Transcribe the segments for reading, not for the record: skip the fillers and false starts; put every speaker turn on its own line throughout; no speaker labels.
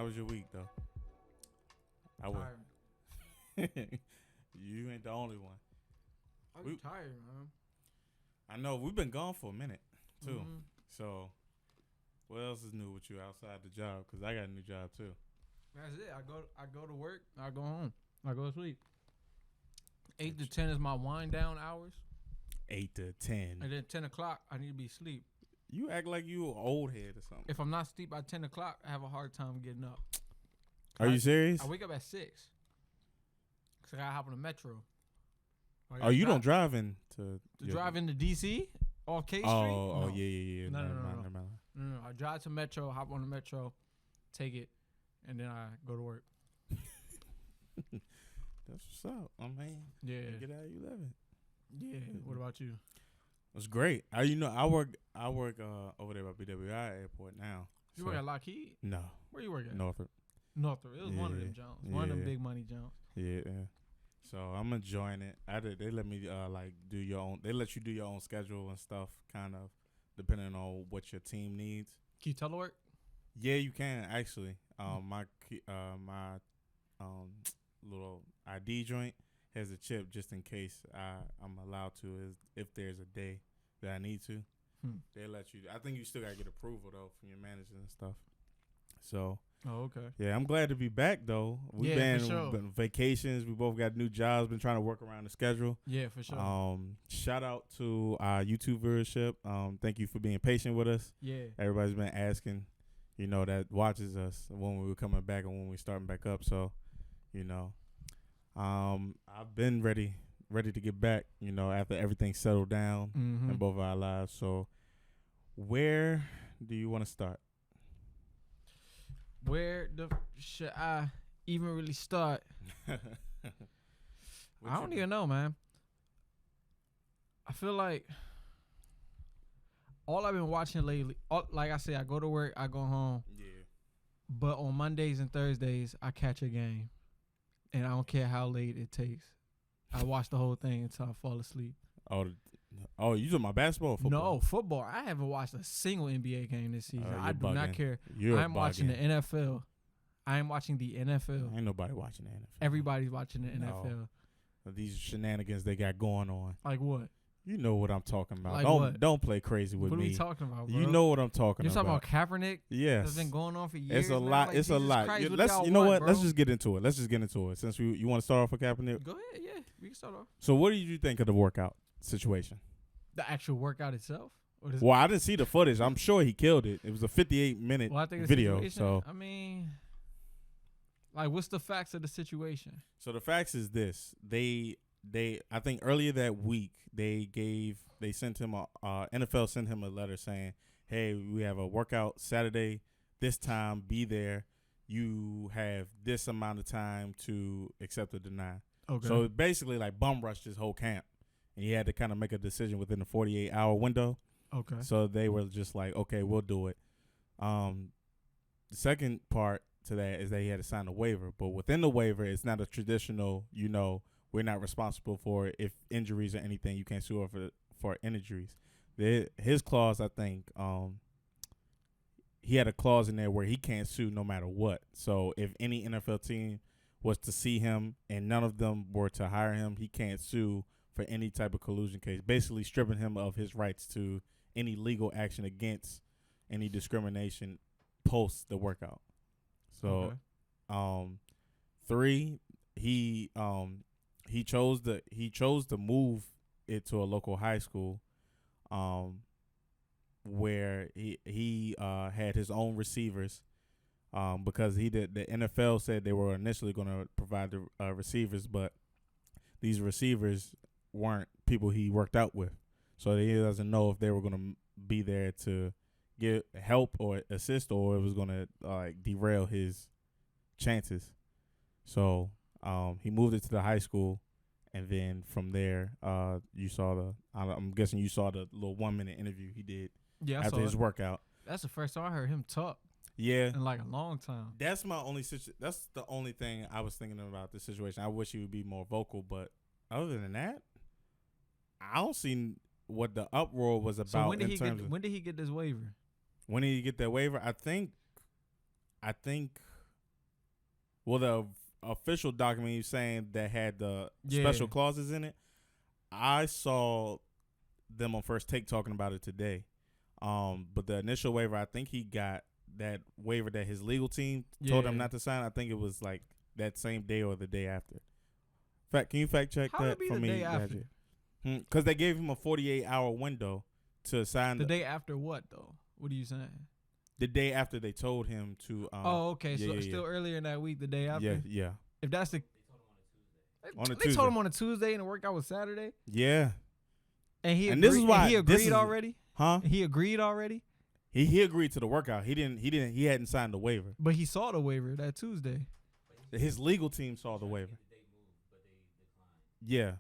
How was your week though? I was. You ain't the only one.
I'm tired, man.
I know we've been gone for a minute too.
Mm-hmm.
So, what else is new with you outside the job? Because I got a new job too.
That's it. I go to work. I go home. I go to sleep. 8 to 10 is my wind down hours.
8 to 10.
And then 10 o'clock, I need to be asleep.
You act like you an old head or something.
If I'm not asleep by 10 o'clock, I have a hard time getting up.
Are you serious?
I wake up at 6. Because I got to hop on the metro.
Oh, you don't drive into...
To drive into D.C. off K Street?
Oh,
No.
yeah.
No.
Never mind.
No. I drive to metro, hop on the metro, take it, and then I go to work.
That's what's up. I mean,
yeah.
Get how you living.
Yeah. What about you?
It's great. I work over there by BWI Airport now.
You work at Lockheed?
No.
Where you work at?
Northrop.
It was one of them Jones. One of them big money Jones.
Yeah. So I'm enjoying it. They let me do your own. They let you do your own schedule and stuff, kind of depending on what your team needs.
Can you telework?
Yeah, you can actually. My little ID joint has a chip just in case I'm allowed to. Is if there's a day that I need to, they let you. I think you still gotta get approval though from your manager and stuff. So.
Oh, okay.
Yeah, I'm glad to be back though. We've been on vacations. We both got new jobs. Been trying to work around the schedule.
Yeah, for sure.
Shout out to our YouTube viewership. Thank you for being patient with us.
Yeah.
Everybody's been asking, that watches us when we were coming back and when we starting back up. So, I've been ready to get back. After everything settled down in both of our lives. So, where do you want to start?
Where should I even really start? I don't even know, man. I feel like all I've been watching lately, like I said, I go to work, I go home.
Yeah.
But on Mondays and Thursdays, I catch a game. And I don't care how late it takes. I watch the whole thing until I fall asleep.
Oh, you talking about basketball or football?
No, football. I haven't watched a single NBA game this season. I do not care. I'm watching the NFL. I'm watching the NFL.
Ain't nobody watching the NFL.
Everybody's watching the NFL.
These shenanigans they got going on.
Like what?
You know what I'm talking about.
Like
don't play crazy with me.
What are we talking about, bro?
You know what I'm talking about.
You're talking about Kaepernick?
Yes.
That's been going on for years.
It's a lot.
Like,
it's a lot.
Christ,
You know what? Let's just get into it. Since you want to start off with Kaepernick.
Go ahead. Yeah, we can start off.
So what did you think of the workout situation?
The actual workout itself?
Well, I didn't see the footage. I'm sure he killed it. It was a 58-minute video. So
I mean, like, what's the facts of the situation?
So the facts is this: they I think earlier that week they sent him NFL sent him a letter saying, hey, we have a workout Saturday this time, be there. You have this amount of time to accept or deny.
Okay.
So basically like bum rushed his whole camp, and he had to kind of make a decision within the 48-hour window.
Okay.
So they were just like, okay, we'll do it. The second part to that is that he had to sign a waiver, but within the waiver, it's not a traditional, we're not responsible for if injuries or anything. You can't sue for injuries. His clause, I think, he had a clause in there where he can't sue no matter what. So if any NFL team was to see him and none of them were to hire him, he can't sue for any type of collusion case, basically stripping him of his rights to any legal action against any discrimination post the workout. So,
okay.
3, he chose to move it to a local high school, where he had his own receivers, because the NFL said they were initially going to provide the receivers, but these receivers weren't people he worked out with, so he doesn't know if they were going to be there to get help or assist, or it was going to derail his chances. So he moved it to the high school, and then from there, I'm guessing you saw the little 1-minute interview he did after his workout.
That's the first time I heard him talk.
Yeah,
in like a long time.
That's the only thing I was thinking about this situation. I wish he would be more vocal, but other than that, I don't see what the uproar was about.
So when did he get this waiver?
When did he get that waiver? I think Well, the official document you're saying that had the special clauses in it, I saw them on First Take talking about it today. But the initial waiver, I think he got that waiver that his legal team told him not to sign. I think it was like that same day or the day after. Can you fact check that for me, Gadget? Because they gave him a 48-hour window to sign.
The day after what, though? What are you saying?
The day after they told him to.
Okay. So still earlier in that week, the day after?
Yeah.
If that's the.
They
told him on a Tuesday and the workout was Saturday?
Yeah.
And he agreed,
this is why
he agreed already?
Huh?
He agreed already?
He agreed to the workout. He hadn't signed the waiver.
But he saw the waiver that Tuesday.
His legal team saw the waiver. Yeah.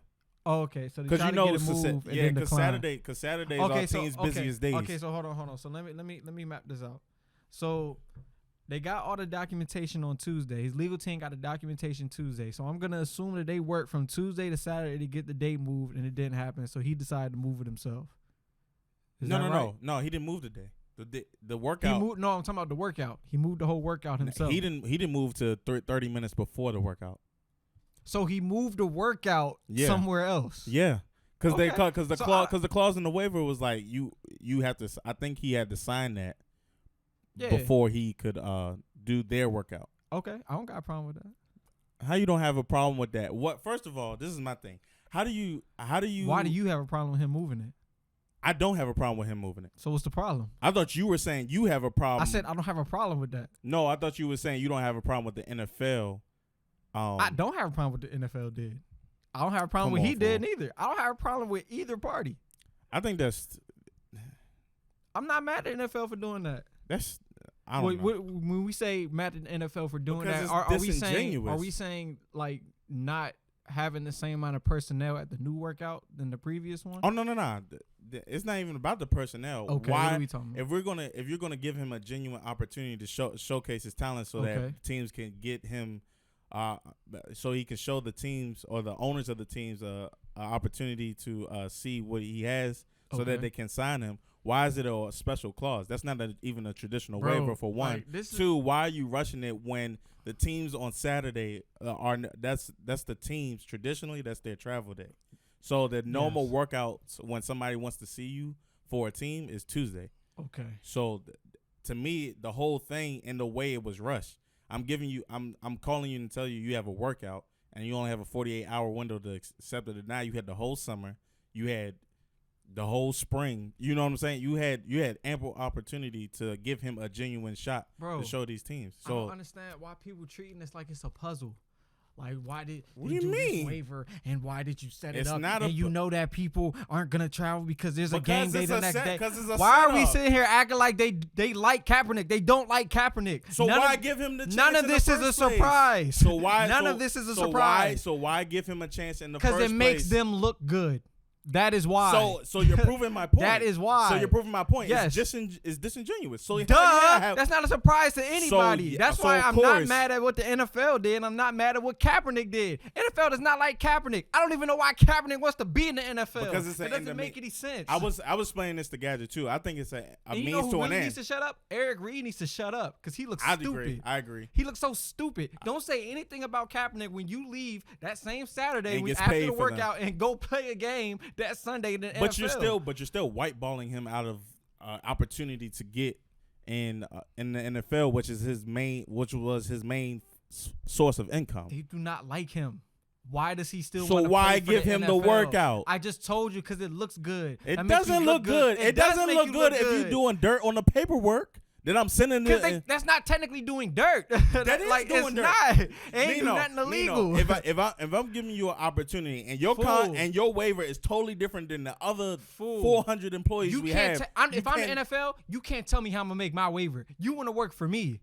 Oh, okay. So they tried to get it moved and then decline.
Because Saturday is our team's busiest days.
Okay, so hold on. So let me map this out. So they got all the documentation on Tuesday. His legal team got the documentation Tuesday. So I'm gonna assume that they worked from Tuesday to Saturday to get the date moved, and it didn't happen. So he decided to move it himself.
No. He didn't move the day. The workout.
I'm talking about the workout. He moved the whole workout himself.
He didn't move to 30 minutes before the workout.
So he moved the workout somewhere else.
Yeah. Because the clause in the waiver was like you have to. I think he had to sign that before he could do their workout.
Okay, I don't got a problem with that.
How you don't have a problem with that? What? First of all, this is my thing. How do you?
Why do you have a problem with him moving it?
I don't have a problem with him moving it.
So what's the problem?
I thought you were saying you have a problem.
I said I don't have a problem with that.
No, I thought you were saying you don't have a problem with the NFL.
I don't have a problem with the NFL did. I don't have a problem with he did neither. I don't have a problem with either party.
I think that's.
I'm not mad at the NFL for doing that.
I don't know.
When we say mad at the NFL for doing
because
that, are we saying like not having the same amount of personnel at the new workout than the previous one?
Oh no. It's not even about the personnel.
Okay,
why?
What are we talking about?
If you're gonna give him a genuine opportunity to showcase his talent, so that teams can get him, so he can show the teams or the owners of the teams a opportunity to see what he has, so that they can sign him. Why is it a special clause? That's not even a traditional waiver for one. Two, why are you rushing it when the teams on Saturday that's the teams traditionally that's their travel day. So the normal workouts when somebody wants to see you for a team is Tuesday.
Okay.
So to me, the whole thing and the way it was rushed. I'm calling you and tell you have a workout and you only have a 48-hour window to accept it. Now you had the whole summer. You had the whole spring. You know what I'm saying? You had ample opportunity to give him a genuine shot to show these teams. So
I don't understand why people treating this like it's a puzzle. Like, why did
you
do
mean?
This waiver and why did you set it
It's
up?
not
and you know that people aren't gonna travel because there's a game day the next day.
Why
are we sitting here acting like they like Kaepernick? They don't like Kaepernick.
So why give him the chance?
None of this is a surprise.
So why?
None of this is a surprise.
So why give him a chance in the first place?
Because it makes them look good. That is why.
So you're proving my point.
That is why.
So you're proving my point.
Yes.
It's disingenuous. So
that's not a surprise to anybody. That's why I'm not mad at what the NFL did. I'm not mad at what Kaepernick did. NFL does not like Kaepernick. I don't even know why Kaepernick wants to be in the NFL.
Because it
doesn't make any sense.
I was explaining this to Gadget too. I think it's a means to an end.
Needs to shut up? Eric Reed needs to shut up because he looks stupid.
I agree.
He looks so stupid. Don't say anything about Kaepernick when you leave that same Saturday
and
after the workout and go play a game that Sunday.
But you're still whiteballing him out of opportunity to get in the NFL, which was his main source of income.
They do not like him. Why does he still?
So why give him the workout?
I just told you because it looks good.
It doesn't look good. It doesn't look good if you're doing dirt on the paperwork. Then I'm sending it.
That's not technically doing dirt.
That is
like,
doing dirt.
Not. It ain't
Nino,
nothing illegal.
Nino, if I'm giving you an opportunity and your waiver is totally different than the other 400 employees we have.
If I'm the NFL, you can't tell me how I'm gonna make my waiver. You want to work for me.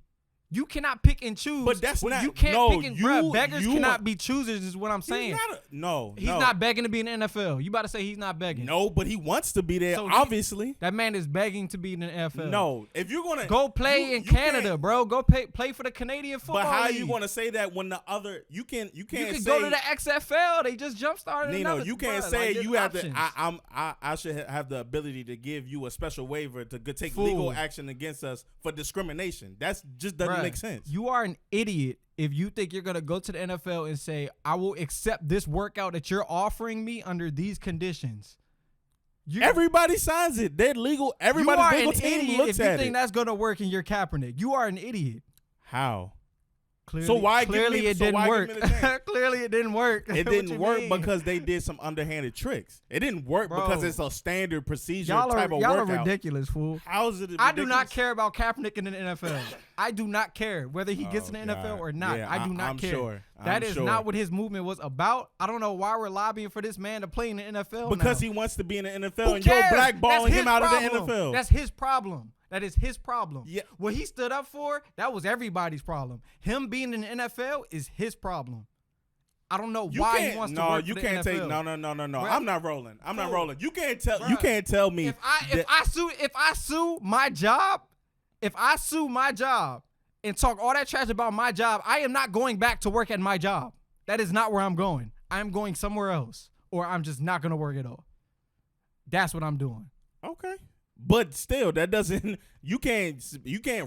You cannot pick and choose.
But that's not.
You can't pick and beggars cannot be choosers. Is what I'm saying.
He's
He's not begging to be in the NFL. You about to say he's not begging?
No, but he wants to be there. So obviously,
that man is begging to be in the NFL.
No, if you're gonna
go play in Canada, bro, go play for the Canadian football.
But how
league.
are you gonna say that when the other you can say,
go to the XFL? They just jump started.
Nino, you can't say you have to. I should have the ability to give you a special waiver to take legal action against us for discrimination. That's just doesn't make sense.
You are an idiot if you think you're gonna go to the NFL and say, I will accept this workout that you're offering me under these conditions.
Everybody signs it. They're legal. Everybody's legal team looks
if you
at
think
it.
that's gonna work in your Kaepernick. You are an idiot.
How?
Clearly, it didn't work. Clearly it didn't work.
It didn't work because they did some underhanded tricks. It didn't work because it's a standard procedure type of workout.
Y'all are ridiculous, fool.
How is it ridiculous?
I do not care about Kaepernick in the NFL. I do not care whether he gets in the NFL or not.
Yeah,
I do not care. That is not what his movement was about. I don't know why we're lobbying for this man to play in the NFL
because
now.
He wants to be in the NFL and you're blackballing him out of the NFL.
That's his problem. That is his problem.
Yeah.
What he stood up for, that was everybody's problem. Him being in the NFL is his problem. I don't know why he wants to work for the NFL.
No. I'm not rolling. I'm not rolling. You can't tell. You can't tell me.
If I sue my job and talk all that trash about my job, I am not going back to work at my job. That is not where I'm going. I'm going somewhere else, or I'm just not going to work at all. That's what I'm doing.
Okay. But still, that doesn't. You can't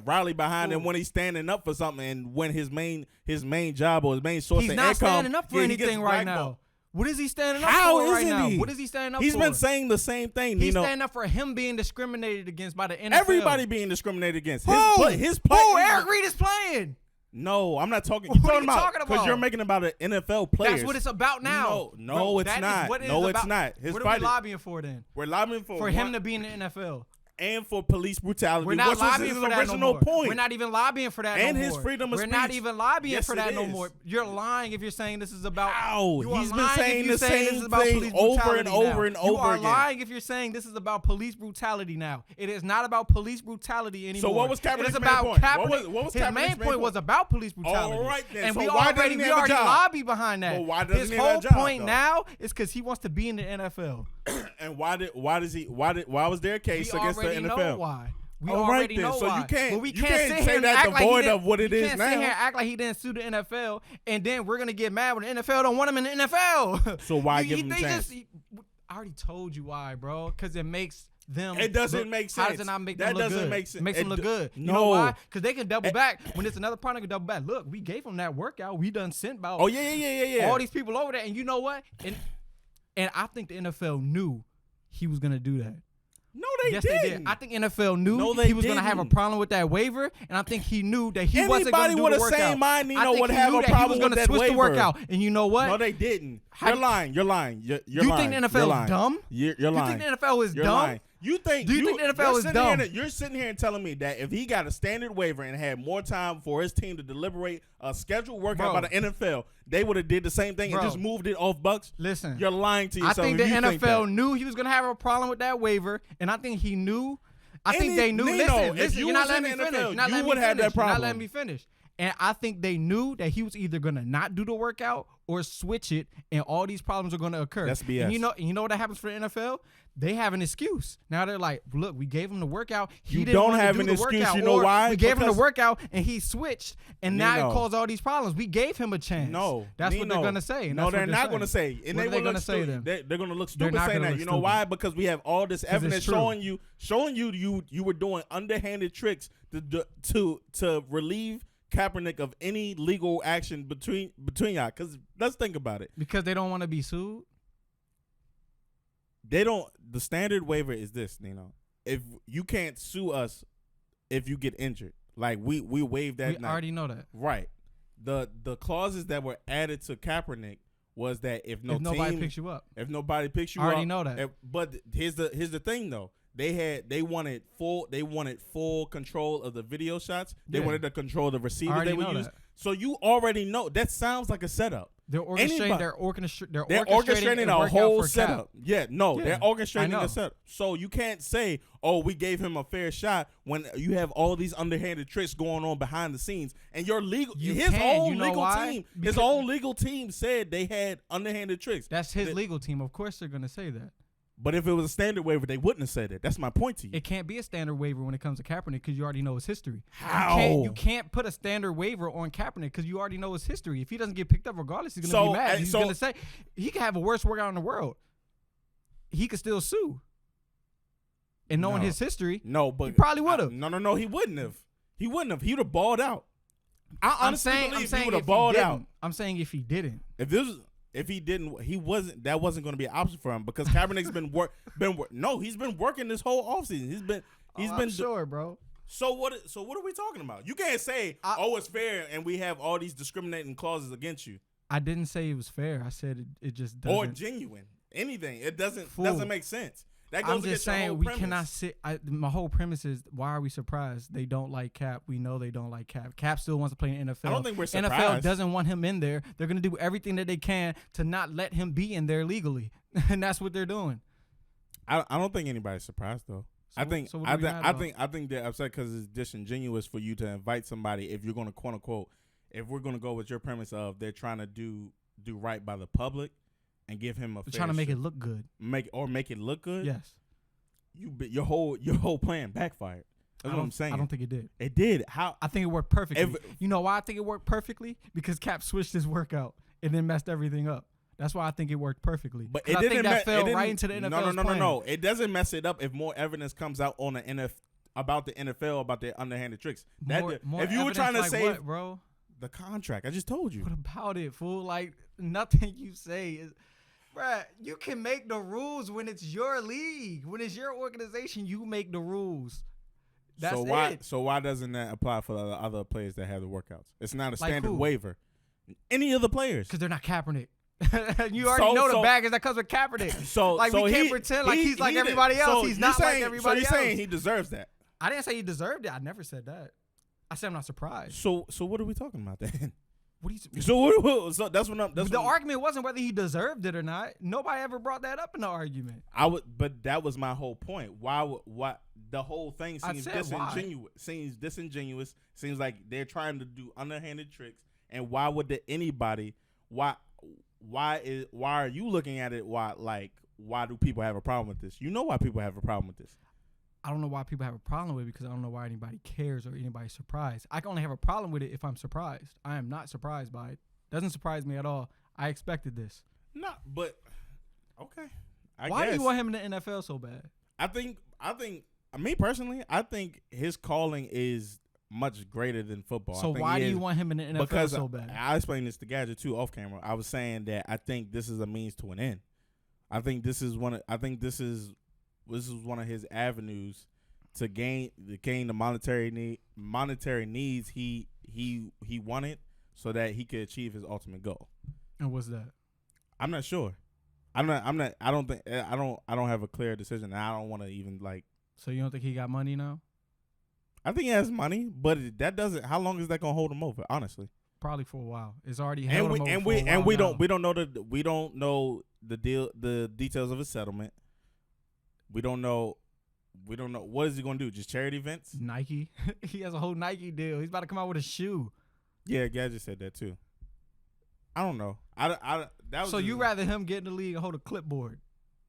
rally behind him when he's standing up for something and when his main job or his main source of income.
He's not standing up for anything right now. What is he standing up for right now? What is he standing up for?
He's been saying the same thing.
He's standing up for him being discriminated against by the NFL.
Everybody being discriminated against. His
Who? Eric Reed is playing.
No, I'm not talking. You're talking about because you're making about an NFL player.
That's what it's about now.
No, it's not. No, it's not.
What are we lobbying for then?
We're lobbying for
him to be in the NFL.
And for police brutality.
We're not lobbying for that no more.
Point.
We're not even lobbying for that
and
no more.
And his freedom of
speech.
We're
not even lobbying for that no more. You're lying if you're saying this is about.
How? He's been saying the same thing over and over and over again.
You are lying if you're saying this is about police brutality now. It is not about police brutality anymore.
So what was Kaepernick's main point? What was
his main point was about police brutality.
All right then.
And
so
we
why
already lobbied behind that.
Well, why doesn't
his
he
whole
have a job,
point now is because he wants to be in the NFL.
And why was there a case against the NFL?
Know why. We
already know
why.
So you can't
say
that devoid of what it is now.
You can't sit here and act like he didn't sue the NFL, and then we're gonna get mad when the NFL don't want him in the NFL.
So why give him a chance?
I already told you why, bro. Because it makes them.
It doesn't make sense.
How does it not make
them
look good?
That doesn't make sense.
It makes them look good.
No.
You know why? Because they can double back. When it's another partner, can double back. Look, we gave him that workout. We done sent about.
Oh yeah.
All these people over there, and you know what? And I think the NFL knew he was gonna do that.
No, they didn't.
They did. I think NFL knew he was going to have a problem with that waiver, and I think he knew that he wasn't going to do the workout.
Anybody with the same mind, Nino, would have a problem with that waiver.
He was going to switch the workout, and you know what?
No, they didn't. You're lying. You're lying. You're
you
lying.
think the NFL is dumb?
You're lying.
You think the NFL is dumb?
Lying. Do you think
the NFL is dumb?
You're sitting here and telling me that if he got a standard waiver and had more time for his team to deliberate a scheduled workout by the NFL, they would have did the same thing and just moved it off Bucks?
Listen,
you're lying to yourself.
I think the NFL knew he was going to have a problem with that waiver, and I think he knew. I think they knew.
Nino,
listen, you're not letting me finish.
You would have that problem.
You're not letting me finish. And I think they knew that he was either going to not do the workout or switch it, and all these problems are going to occur.
That's BS.
And you know what happens for the NFL? They have an excuse. Now they're like, look, we gave him the workout.
You don't have an excuse. You know why?
We gave him the workout, and he switched, and now it caused all these problems. We gave him a chance.
No.
That's what they're going to say.
No, they're not going to say. And
what are they going to say then?
They're going to look stupid saying that. You know why? Because we have all this evidence showing you you were doing underhanded tricks to relieve Kaepernick of any legal action between y'all. Because let's think about it.
Because they don't want to be sued.
They don't. The standard waiver is this, Nino. If you can't sue us if you get injured, like we waived that.
We already know that,
right? The clauses that were added to Kaepernick was that if
nobody picks you up,
I
already know that.
But here's the thing though. They wanted full control of the video shots. They wanted to control the receivers they would use. So you already know that sounds like a setup.
They're orchestrating. They're
orchestrating a whole setup. They're orchestrating
a
setup. So you can't say, "Oh, we gave him a fair shot," when you have all these underhanded tricks going on behind the scenes, and your legal, his own legal team said they had underhanded tricks.
That's his legal team. Of course, they're going to say that.
But if it was a standard waiver, they wouldn't have said it. That's my point to you.
It can't be a standard waiver when it comes to Kaepernick because you already know his history.
How?
You can't put a standard waiver on Kaepernick because you already know his history. If he doesn't get picked up regardless, he's going to be mad. He's going to say he could have a worst workout in the world. He could still sue. And knowing his history,
he probably
would have.
No, he wouldn't have. He would have balled out. I honestly believe he would have balled out.
I'm saying if he didn't.
If he didn't, that wasn't going to be an option for him because Kaepernick's he's been working this whole offseason. He's been
sure, bro.
So what are we talking about? You can't say, it's fair and we have all these discriminating clauses against you.
I didn't say it was fair. I said it just doesn't.
Or genuine. Anything. It doesn't make sense. That goes
I'm just saying we cannot sit. My whole premise is, why are we surprised they don't like Cap? We know they don't like Cap. Cap still wants to play in the NFL.
I don't think we're surprised.
NFL doesn't want him in there. They're going to do everything that they can to not let him be in there legally, and that's what they're doing.
I don't think anybody's surprised though. I think they're upset because it's disingenuous for you to invite somebody if you're going to quote unquote, if we're going to go with your premise of they're trying to do right by the public. And give him a.
They're trying to make it look good.
Make it look good.
Yes.
Your whole plan backfired. That's what I'm saying.
I don't think it did.
It did. How?
I think it worked perfectly. You know why I think it worked perfectly? Because Cap switched his workout and then messed everything up. That's why I think it worked perfectly.
But it didn't. That
fell right into the NFL.
No. It doesn't mess it up if more evidence comes out on the NFL about the NFL about their underhanded tricks.
More
if you were trying to say,
bro,
the contract, I just told you.
What about it, fool? Like nothing you say is. Bruh, you can make the rules when it's your league. When it's your organization, you make the rules. That's it.
So why doesn't that apply for the other players that have the workouts? It's not a standard waiver. Any other players?
Because they're not Kaepernick. You already know the baggage that comes with Kaepernick. We can't pretend like he's like everybody else. He's not like everybody else.
So you're saying he deserves that?
I didn't say he deserved it. I never said that. I said I'm not surprised.
So what are we talking about then?
What do you?
So that's what I'm.
The argument wasn't whether he deserved it or not. Nobody ever brought that up in the argument.
But that was my whole point. Why the whole thing seems disingenuous? Seems like they're trying to do underhanded tricks. And why would anybody? Why are you looking at it? Why do people have a problem with this? You know why people have a problem with this.
I don't know why people have a problem with it because I don't know why anybody cares or anybody's surprised. I can only have a problem with it if I'm surprised. I am not surprised by it. Doesn't surprise me at all. I expected this.
No, but okay.
Why do you want him in the NFL so bad?
I think me personally, I think his calling is much greater than football.
So why do you want him in the NFL so bad?
I explained this to Gadget too off camera. I was saying that I think this is a means to an end. I think this is one of his avenues to gain the monetary needs he wanted so that he could achieve his ultimate goal.
And what's that?
I'm not sure. I don't have a clear decision. I don't want to even like.
So you don't think he got money now?
I think he has money, but that doesn't. How long is that gonna hold him over? Honestly,
probably for a while. It's already held him over for a while.
And we don't know the details of his settlement. We don't know what is he gonna do. Just charity events?
Nike. He has a whole Nike deal. He's about to come out with a shoe.
Yeah, Gadget said that too. I don't know.
So you rather him get in the league and hold a clipboard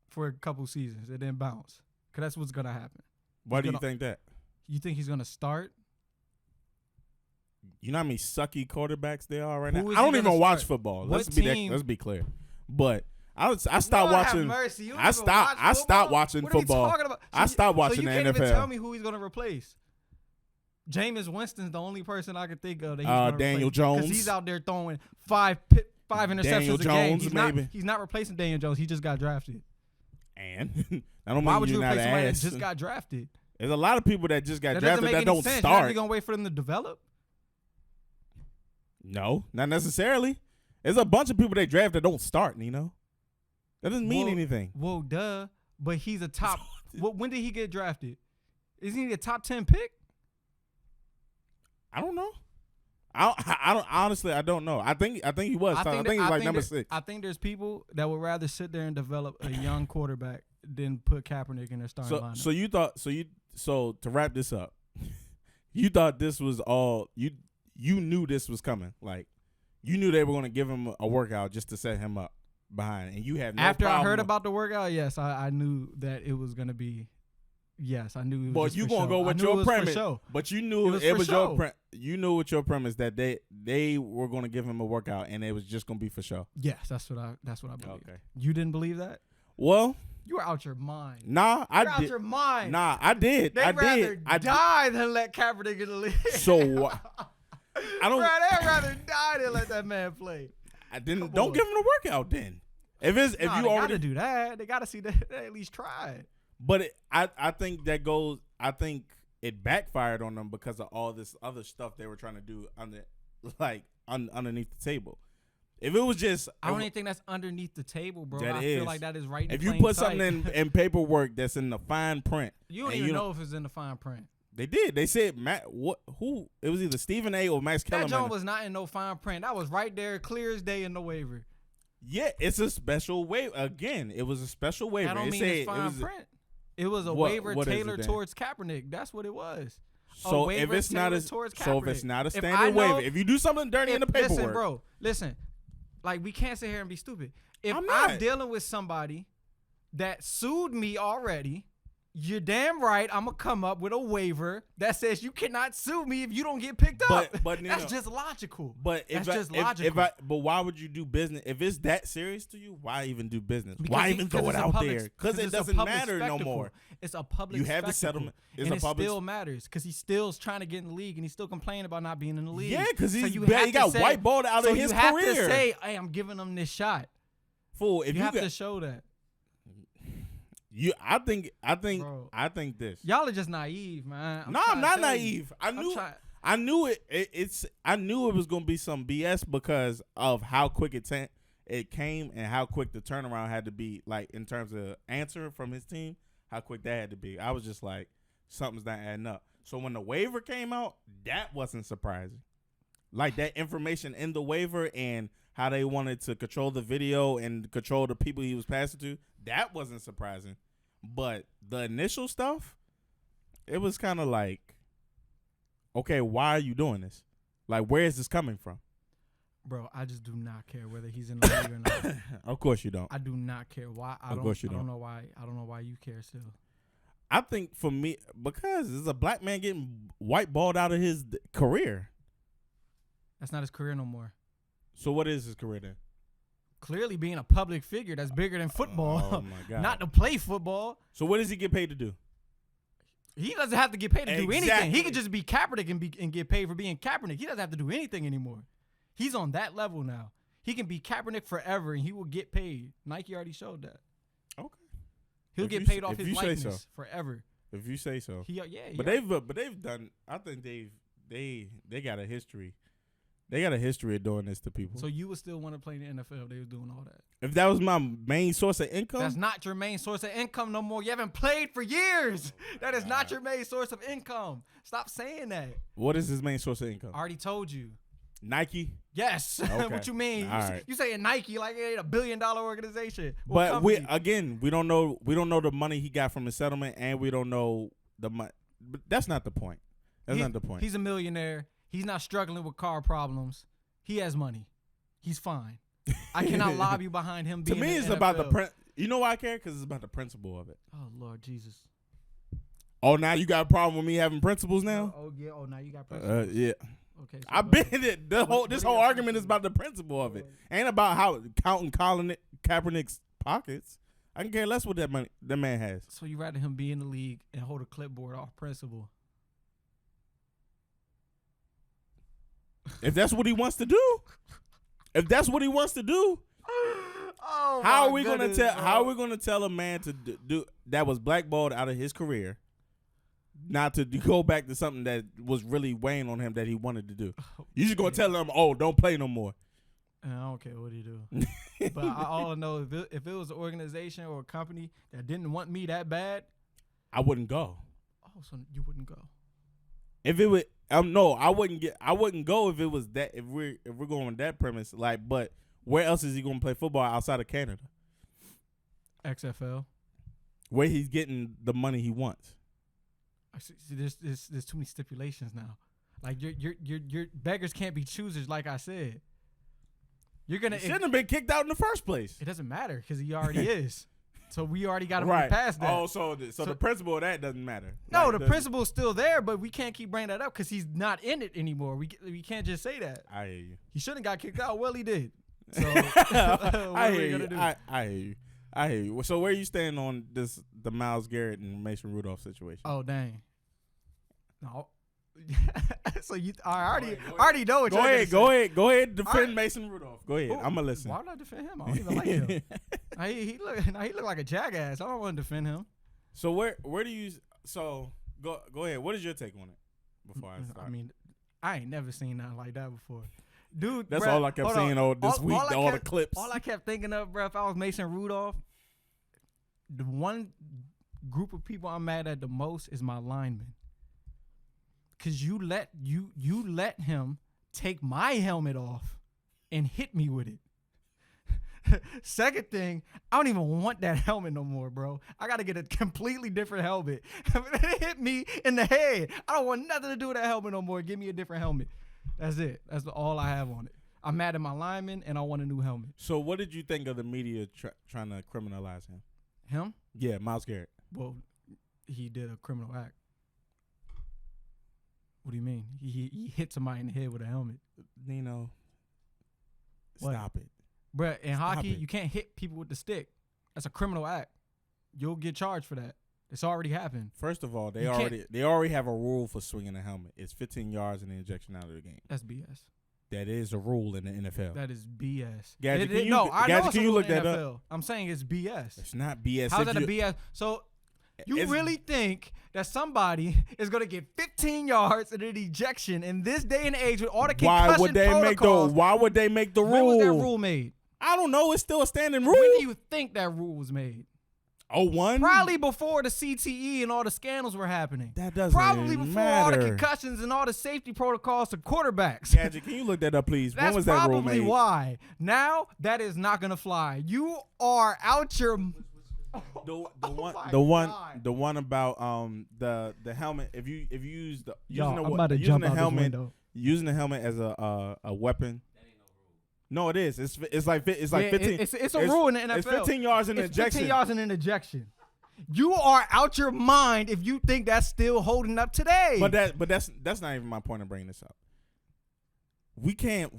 for a couple seasons and then bounce? Because that's what's gonna happen.
Why do you think that?
You think he's gonna start?
You know how many sucky quarterbacks there are right now? I don't even watch football. Let's be clear. But I stopped watching. I stopped watching football. I stopped watching the NFL.
So you can't even tell me who he's gonna replace. Jameis Winston's the only person I could think of that he's gonna
Daniel
replace.
Jones,
because he's out there throwing five interceptions
Daniel Jones,
a game. He's not replacing Daniel Jones. He just got drafted.
And I don't
Why
mean
would you
not
replace somebody that
ass.
just got drafted?
There's a lot of people that just got
that
drafted that don't
sense.
start.
You gonna wait for them to develop?
No, not necessarily. There's a bunch of people they draft that don't start, Nino. That doesn't mean anything.
Well, duh. But he's a top. When did he get drafted? Isn't he a top 10 pick?
I don't know. I don't honestly. I don't know. I think he was. I think he's like number 6.
I think there's people that would rather sit there and develop a young quarterback than put Kaepernick in their starting lineup. So to wrap this up, you thought this was all you knew this was coming. Like you knew they were going to give him a workout just to set him up behind, and you have no After
problem
I heard about the workout, yes, I knew that it was going to be. Yes, I knew.
But you gonna go with your premise. But you knew it was your you knew with your premise that they were gonna give him a workout and it was just gonna be for show.
Yes, that's what I believe.
Okay.
You didn't believe that?
Well,
you were out your mind.
Nah, I did.
Out your mind.
Nah, I did.
They'd rather die than let Kaepernick in the league.
So I don't.
Bro, they'd rather die than let that man play.
Don't give him the workout then. If
They
you already
gotta do that, they gotta see that they at least try it.
But I think that goes. I think it backfired on them because of all this other stuff they were trying to do underneath the table. If it was just,
I don't even think that's underneath the table, bro.
That
I
is.
feel like that is right in
if you
plain
put
sight.
something in paperwork that's in the fine print,
you don't even know if it's in the fine print.
They did. They said who? It was either Stephen A. or Max Kellerman.
That joint was not in no fine print. That was right there, clear as day in the waiver.
Yeah, it's a special waiver. Again, it was a special waiver.
I don't mean it's fine print. It was a waiver tailored towards Kaepernick. That's what it was.
So if it's not a standard waiver, if you do something dirty in the paperwork,
listen. Like, we can't sit here and be stupid. If I'm dealing with somebody that sued me already, you're damn right I'm going to come up with a waiver that says you cannot sue me if you don't get picked up. But that's just logical.
But but why would you do business? If it's that serious to you, why even do business? Why even throw it out there? Because it doesn't matter no more.
It's a public spectacle. You have the settlement. And it still matters because he still's trying to get in the league and he's still complaining about not being in the league.
Yeah, because he got whiteballed out of his career.
So you have to say, hey, I'm giving him this shot.
Fool, if
you have to show that.
I think this.
Y'all are just naive, man.
No, I'm not naive. I knew it was gonna be some BS because of how quick it came and how quick the turnaround had to be, like in terms of answer from his team, how quick that had to be. I was just like, something's not adding up. So when the waiver came out, that wasn't surprising. Like that information in the waiver and how they wanted to control the video and control the people he was passing to, that wasn't surprising. But the initial stuff, it was kind of like, okay, why are you doing this? Like, where is this coming from?
Bro, I just do not care whether he's in the league or not.
Of course you don't.
I do not care. Why? I don't know why. I don't know why you care still.
I think for me, because there's a black man getting whiteballed out of his career.
That's not his career no more.
So what is his career then?
Clearly being a public figure that's bigger than football.
Oh my God.
Not to play football.
So what does he get paid to do?
He doesn't have to get paid to do anything. He could just be Kaepernick and get paid for being Kaepernick. He doesn't have to do anything anymore. He's on that level now. He can be Kaepernick forever and he will get paid. Nike already showed that.
Okay.
He'll get paid off his likeness forever.
If you say so.
But
they've done. I think they got a history. They got a history of doing this to people.
So you would still want to play in the NFL if they was doing all that?
If that was my main source of income?
That's not your main source of income no more. You haven't played for years. That is not your main source of income. Stop saying that.
What is his main source of income?
I already told you.
Nike?
Yes. Okay. What you mean? You saying Nike like it ain't $1 billion organization.
But we don't know the money he got from the settlement, and we don't know the money. But that's not the point. Not the point.
He's a millionaire. He's not struggling with car problems. He has money. He's fine. I cannot lobby behind him being
to me, it's
NFL.
about the you know why I care? Because it's about the principle of it.
Oh, Lord Jesus.
Oh, now you got a problem with me having principles now?
Oh yeah. Oh, now you got principles.
Yeah.
Okay. So
I've been in it. This whole argument is about the principle of it. Ain't about how counting Colin Kaepernick's pockets. I can care less what that man has.
So you rather him be in the league and hold a clipboard off principle?
If that's what he wants to do, how are we gonna tell a man to do that was blackballed out of his career, not to go back to something that was really weighing on him that he wanted to do? You just gonna tell him, oh, don't play no more.
I don't care what he do. But all I know, if it was an organization or a company that didn't want me that bad,
I wouldn't go.
Oh, so you wouldn't go?
If it would, no, I wouldn't go if it was that. If we're going with that premise, like, but where else is he gonna play football outside of Canada?
XFL,
where he's getting the money he wants.
I see, there's too many stipulations now. Like your beggars can't be choosers. Like I said, you're gonna
shouldn't have been kicked out in the first place.
It doesn't matter because he already is. So we already got to
move
past that.
Oh, so the principle of that doesn't matter.
No, like, the principle is still there, but we can't keep bringing that up because he's not in it anymore. We can't just say that.
I hear you.
He shouldn't got kicked out. Well, he did. So
I hear you. I hear you. I hear you. So where you stand on the Myles Garrett and Mason Rudolph situation?
Oh, dang. No, So I already know what
Go
you're
ahead. Go ahead. Defend
All right.
Mason Rudolph. Go ahead. I'm gonna listen.
Why would I defend him? I don't even like him. he look like a jackass. I don't want to defend him.
So where do you? So go ahead. What is your take on it? Before I start.
I mean, I ain't never seen nothing like that before. Dude,
that's
bruh,
all I kept seeing this week. All the clips.
All I kept thinking of, bro, if I was Mason Rudolph, the one group of people I'm mad at the most is my linemen. Cause you let him take my helmet off and hit me with it. Second thing, I don't even want that helmet no more, bro. I gotta get a completely different helmet. It hit me in the head. I don't want nothing to do with that helmet no more. Give me a different helmet. That's it. That's all I have on it. I'm mad at my lineman, and I want a new helmet.
So what did you think of the media trying to criminalize him?
Him?
Yeah, Myles Garrett.
Well, he did a criminal act. What do you mean? He hit somebody in the head with a helmet.
Nino,
What?
stop it.
Bruh, in hockey,
it.
you can't hit people with the stick. That's a criminal act. You'll get charged for that. It's already happened.
First of all, they
You
already have a rule for swinging a helmet. It's 15 yards and the ejection out of the game.
That's BS.
That is a rule in the NFL.
That is BS.
Gadget,
I know it's
can
a
you
rule
look
in
that
NFL.
up?
I'm saying it's BS.
It's not BS.
How's that a BS? So you really think that somebody is going to get 15 yards and an ejection in this day and age with all the concussion protocols?
Why would they make the rule?
When was that rule made?
I don't know. It's still a standing rule.
When do you think that rule was made?
01?
Probably before the CTE and all the scandals were happening.
That doesn't
Probably before
matter.
all the concussions and all the safety protocols to quarterbacks.
Gadget, can you look that up, please?
That's
when was that rule
probably
made?
why. Now that is not gonna fly. You are out your.
The one about the helmet. If you use the using the helmet as a weapon. No, it is. It's like 15.
It's a rule in the NFL.
It's 15 yards in an ejection.
15 yards in an ejection. You are out your mind if you think that's still holding up today.
But that's not even my point of bringing this up. We can't.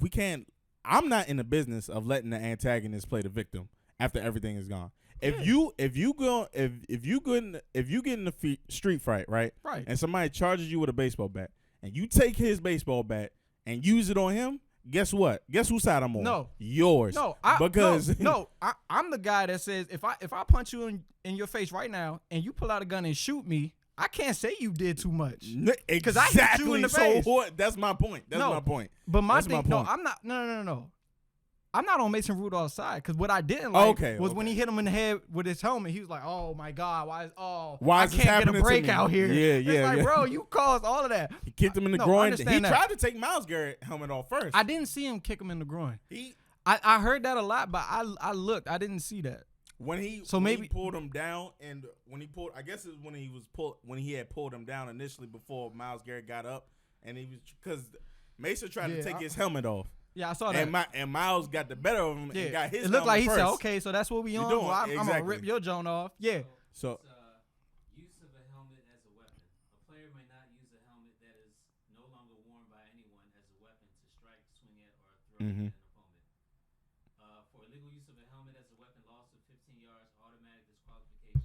I'm not in the business of letting the antagonist play the victim after everything is gone. If you get in the street fight, right, and somebody charges you with a baseball bat, and you take his baseball bat and use it on him. Guess what? Guess whose side I'm on?
No.
Yours.
No. I'm the guy that says if I punch you in your face right now and you pull out a gun and shoot me, I can't say you did too much.
Exactly.
I hit you in the face.
So that's my point. That's my point.
But my thing, no, I'm not. No. I'm not on Mason Rudolph's side because what I didn't like was when he hit him in the head with his helmet. He was like, "Oh my God, why I can't get a break out here?"
Yeah.
It's like, bro, you caused all of that.
He kicked him in the groin. He tried to take Myles Garrett helmet off first.
I didn't see him kick him in the groin. I heard that a lot, but I looked. I didn't see that.
When he pulled him down, and when he had pulled him down initially before Myles Garrett got up, and he was because Mason tried to take his helmet off.
Yeah, I saw that.
And Myles got the better of him and got his.
It looked like he
first.
said, "Okay, so that's what we on. Well, I'm gonna rip your joint off." Yeah.
So.
Use of a helmet as a weapon. A player may not use a helmet that is no longer worn by anyone as a weapon to strike, swing at, or throw at an opponent. For illegal use of a helmet as a weapon, loss of 15 yards, automatic disqualification.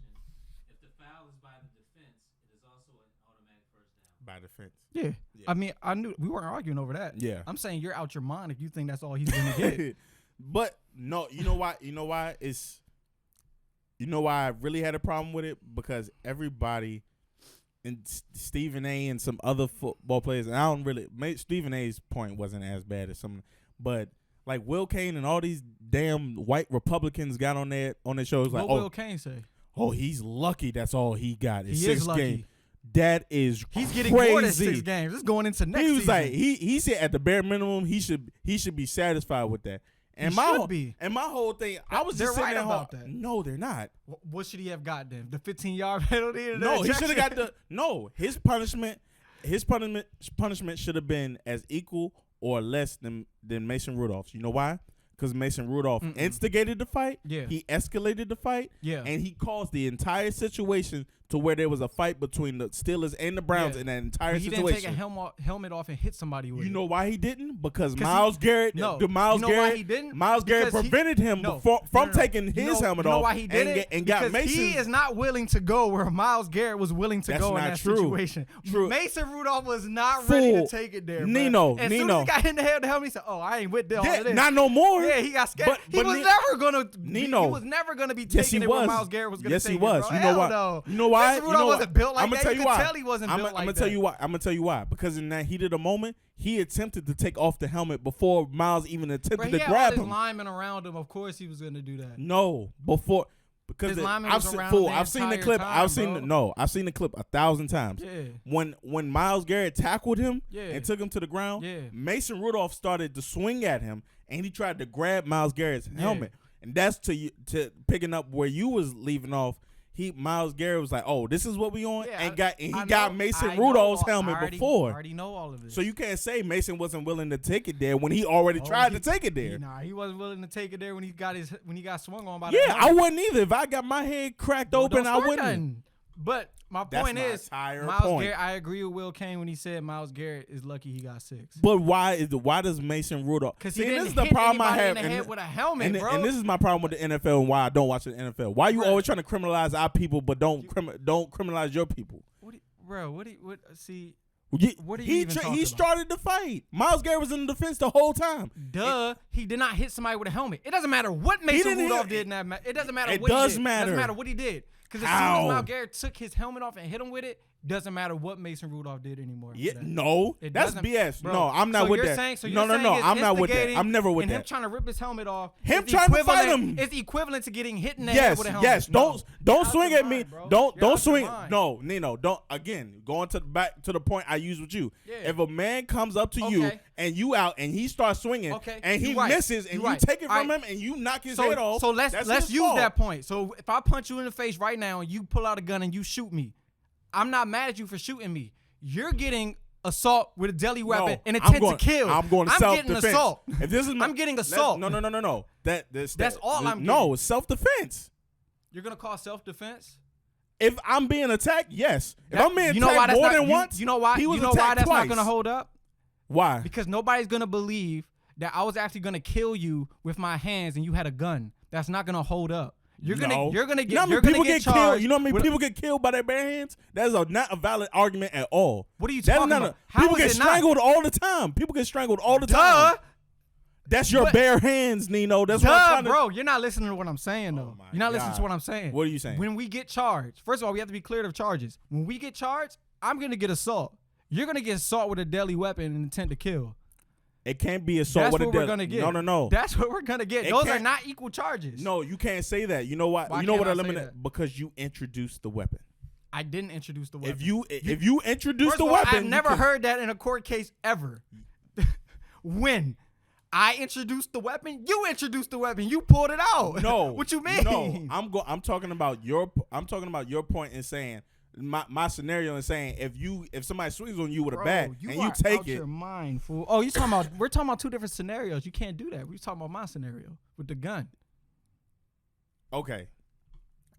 If the foul is by the defense, it is also an automatic first down.
By defense.
Yeah. I mean, I knew we weren't arguing over that.
Yeah.
I'm saying you're out your mind if you think that's all he's gonna get.
But no, you know why? You know why I really had a problem with it? Because everybody and Stephen A. and some other football players, and I don't really Stephen A.'s point wasn't as bad as some, but like Will Cain and all these damn white Republicans got on their shows like,
what Will Cain say?
Oh, he's lucky. That's all he got. It's
he is lucky.
Games. That is
he's
crazy.
Getting more than 6 games. It's going into next season.
He was like he said at the bare minimum he should be satisfied with that. And my whole thing, I was just saying
about that.
No, they're not.
What should he have got then? The 15-yard penalty?
No, he should have got his punishment. His punishment should have been as equal or less than Mason Rudolph's. You know why? Because Mason Rudolph instigated the fight.
Yeah.
He escalated the fight.
Yeah.
And he caused the entire situation to where there was a fight between the Steelers and the Browns in that entire
But he
situation.
didn't take a helmet off and hit somebody with it.
You know why he didn't? Because Myles Garrett,
why he didn't?
Myles Garrett prevented him from taking his helmet off.
You know why he did it?
And got Mason.
He is not willing to go where Myles Garrett was willing to go in that situation.
True.
Mason Rudolph was not ready to take it there.
Nino,
as soon as he got hit in the head, he said, "Oh, I ain't with all of this."
Not no more.
Yeah, he got scared. He was never gonna be taking it where Myles Garrett was gonna take it.
Yes, he was. You know why? You know why?
Mason Rudolph wasn't built like that.
You could
tell he wasn't built like that.
I'm gonna tell you why. Because in that heat of the moment, he attempted to take off the helmet before Myles even attempted to grab him.
His linemen around him. Of course, he was gonna do that.
No, before. Because I've seen the clip. I've seen the clip 1,000 times.
Yeah.
When Myles Garrett tackled him and took him to the ground, Mason Rudolph started to swing at him and he tried to grab Myles Garrett's helmet. And that's to picking up where you was leaving off. Myles Garrett was like, "Oh, this is what we on," and he got Mason Rudolph's helmet before.
I already know all of this.
So you can't say Mason wasn't willing to take it there when he already tried to take it there.
He wasn't willing to take it there when he got swung on by.
Yeah, I wouldn't either. If I got my head cracked open, I wouldn't.
Nothing. But my point is, Myles Garrett. I agree with Will Kane when he said Myles Garrett is lucky he got 6.
But why does Mason Rudolph?
Because he didn't hit anybody in the head with a helmet, bro.
And this is my problem with the NFL and why I don't watch the NFL. Why you always trying to criminalize our people but don't criminalize your people?
What are you
He
even talking about?
started the fight. Myles Garrett was in the defense the whole time.
He did not hit somebody with a helmet. It doesn't matter what Mason Rudolph did in that match. It doesn't matter what he did. It doesn't matter what he did. Because as soon as Myles Garrett took his helmet off and hit him with it, doesn't matter what Mason Rudolph did anymore.
Yeah, no, that's BS.
Bro.
No, I'm not with that. No, I'm not with that. I'm never with that.
Him trying to rip his helmet off.
Him trying to fight him.
It's equivalent to getting hit in the head with a helmet.
Yes. Don't swing at me. Don't swing. No, Nino. Don't. Again, going back to the point I used with you.
Yeah.
If a man comes up to you and you out and he starts swinging and he misses and you take it from him and you knock his head off.
So let's use that point. So if I punch you in the face right now and you pull out a gun and you shoot me, I'm not mad at you for shooting me. You're getting assault with a deadly weapon and intent to kill.
I'm going to self-defense.
Getting assault.
If this is
I'm getting assault.
No. That's
all I'm getting.
No, it's self-defense.
You're going to call self-defense?
If I'm being attacked, yes. If I'm being attacked more than once,
you know why that's
twice.
not going to hold up?
Why?
Because nobody's going to believe that I was actually going to kill you with my hands and you had a gun. That's not going to hold up. You're gonna get
killed. You know how many people get killed by their bare hands? That is not a valid argument at all.
What are you talking about?
People get strangled all the time. People get strangled all the time. That's your bare hands, Nino. That's what I'm trying to.
Bro, you're not listening to what I'm saying though. You're not listening to what I'm saying.
What are you saying?
When we get charged, first of all, we have to be cleared of charges. When we get charged, I'm gonna get assault. You're gonna get assault with a deadly weapon and intent to kill.
It can't be assault with a deadly.
That's what we're gonna get.
No.
That's what we're gonna get. Those are not equal charges.
No, you can't say that. You know why? You know what I eliminate? Because you introduced the weapon.
I didn't introduce the weapon.
If you introduce the weapon,
I've never heard that in a court case ever. When I introduced the weapon, you introduced the weapon. You pulled it out.
No.
What you mean?
No. I'm talking about your point in saying my scenario and saying if somebody swings on you with a bat and you take it.
Your mind, fool. Oh, we're talking about two different scenarios. You can't do that. We're talking about my scenario with the gun.
Okay.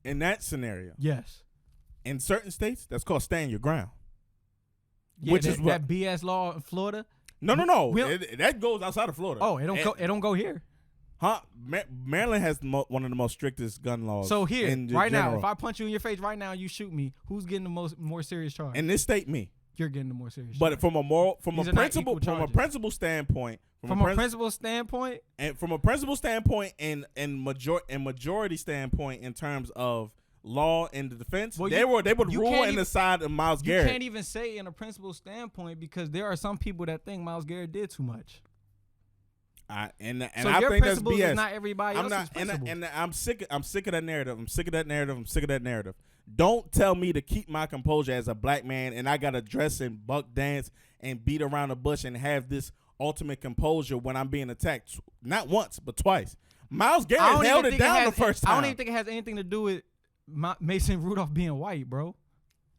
In that scenario.
Yes.
In certain states, that's called stand your ground.
Yeah, which is that BS law in Florida.
No. That goes outside of Florida.
Oh, it don't go here.
Huh? Maryland has one of the most strictest gun laws.
So here, right now, if I punch you in your face right now and you shoot me, who's getting the more serious charge?
In this state, me.
You're getting the more serious
charge. But from a principal standpoint, and majority standpoint in terms of law and the defense, they would rule in the side of Myles Garrett.
You can't even say in a principal standpoint because there are some people that think Myles Garrett did too much.
I think that's
BS.
Is
not everybody else's principles.
And I'm sick of that narrative. Don't tell me to keep my composure as a black man and I gotta dress and buck dance and beat around the bush and have this ultimate composure when I'm being attacked. Not once, but twice. Myles Garrett held it down the first time.
I don't even think it has anything to do with Mason Rudolph being white, bro.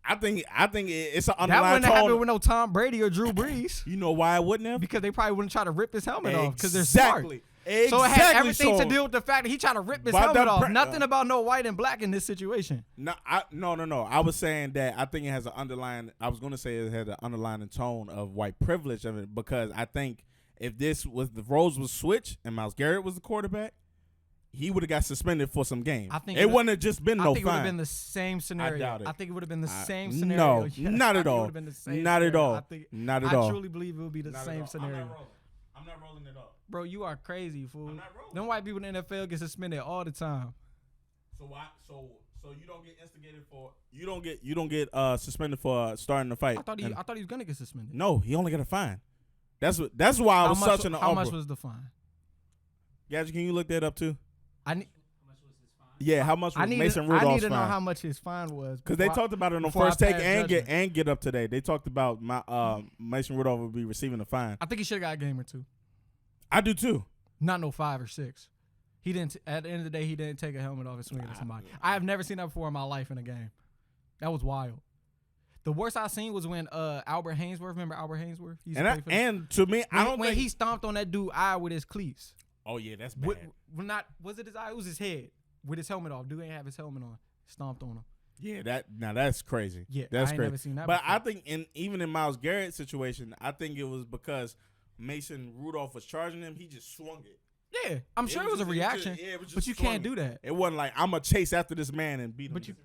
I think it's an underlying
that wouldn't
tone.
happen with no Tom Brady or Drew Brees.
You know why it wouldn't have?
Because they probably wouldn't try to rip his helmet off because they're smart.
Exactly.
So it had everything to do with the fact that he tried to rip his
But
helmet off. Nothing about no white and black in this situation.
No, I was saying that I think it has an underlying. I was going to say it had an underlying tone of white privilege of it, because I think if the roles was switched and Myles Garrett was the quarterback, he would have got suspended for some games.
I think
it wouldn't have just been no fine.
I think it would have been the same scenario.
I doubt it.
I think it would have been the same scenario.
No,
Yes,
not at all. Not at all. Not at all.
I truly believe it would be the same scenario.
I'm not rolling it up.
Bro, you are crazy, fool.
I'm not rolling.
Them white people in the NFL get suspended all the time.
So why? So you don't get instigated for you don't get suspended for starting the fight.
I thought he was gonna get suspended.
No, he only got a fine. That's why I was such an
How much was the fine?
Gadget, can you look that up too?
I need.
Yeah, how much was Mason Rudolph's fine?
I need to know how much his fine was.
Because they talked about it on First Take and Get Up today. They talked about Mason Rudolph would be receiving a fine.
I think he should have got a game or two.
I do too.
Not no 5 or 6. He didn't. At the end of the day, he didn't take a helmet off and swing it at somebody. I have never seen that before in my life in a game. That was wild. The worst I seen was when Albert Hainsworth. Remember Albert Hainsworth?
And to me, I don't
when
think
he stomped on that dude's eye with his cleats.
Oh yeah, that's bad.
Was it his eye? It was his head with his helmet off. Dude ain't have his helmet on. Stomped on him.
Yeah, that's crazy.
Yeah,
that's
I ain't
crazy.
never seen that.
But
before.
I think even in Myles Garrett's situation, I think it was because Mason Rudolph was charging him. He just swung it.
Yeah, I'm sure it was a reaction. But you can't do that.
It wasn't like I'm gonna chase after this man and beat him.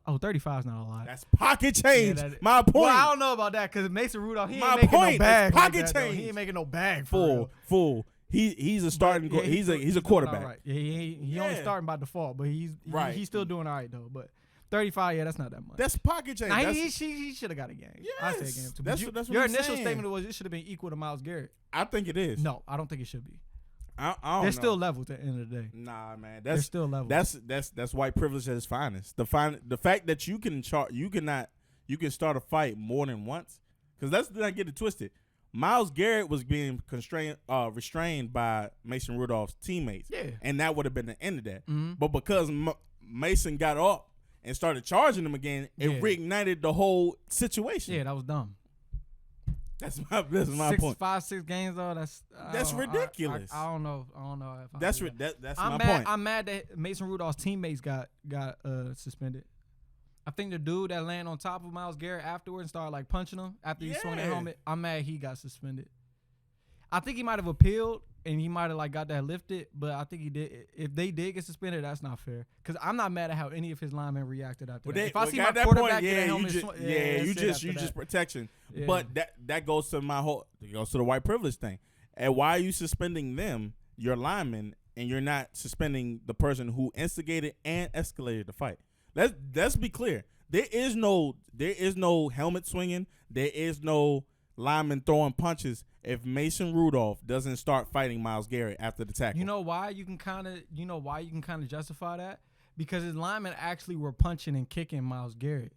Oh, 35 is not a lot.
That's pocket change.
Yeah,
my point.
Well, I don't know about that because Mason Rudolph, he
My
ain't making
point.
no bag.
It's pocket
like that, though.
change.
He ain't making no bag.
Full. He's a starting.
Yeah,
he's a quarterback.
Right. Yeah, he only starting by default, but he's still doing all right though. But 35, yeah, that's not that much.
That's pocket change.
Nah, he should have got a game.
Yes,
I say a game too.
That's what
your
I'm
initial
saying.
statement was it should have been equal to Myles Garrett.
I think it is.
No, I don't think it should be.
I don't
They're
know.
still levels at the end of the day.
Nah, man.
They're still levels.
That's white privilege at its finest. The fact that you can start a fight more than once, because let's not get it twisted. Myles Garrett was being restrained by Mason Rudolph's teammates.
Yeah.
And that would have been the end of that.
Mm-hmm.
But because Mason got up and started charging him again, it reignited the whole situation.
Yeah, that was dumb.
That's my point.
5-6 games though. That's
ridiculous.
I don't know. If
That's my point.
I'm mad that Mason Rudolph's teammates got suspended. I think the dude that landed on top of Myles Garrett afterwards and started like punching him after he swung that helmet. I'm mad he got suspended. I think he might have appealed and he might have like got that lifted, but I think he did. If they did get suspended, that's not fair. Because I'm not mad at how any of his linemen reacted after that. If I see my quarterback get a helmet,
you just protection.
Yeah.
But that goes to the white privilege thing. And why are you suspending them, your linemen, and you're not suspending the person who instigated and escalated the fight? Let's be clear. There is no helmet swinging. There is no lineman throwing punches if Mason Rudolph doesn't start fighting Myles Garrett after the tackle.
You know why you can kind of justify that? Because his linemen actually were punching and kicking Myles Garrett.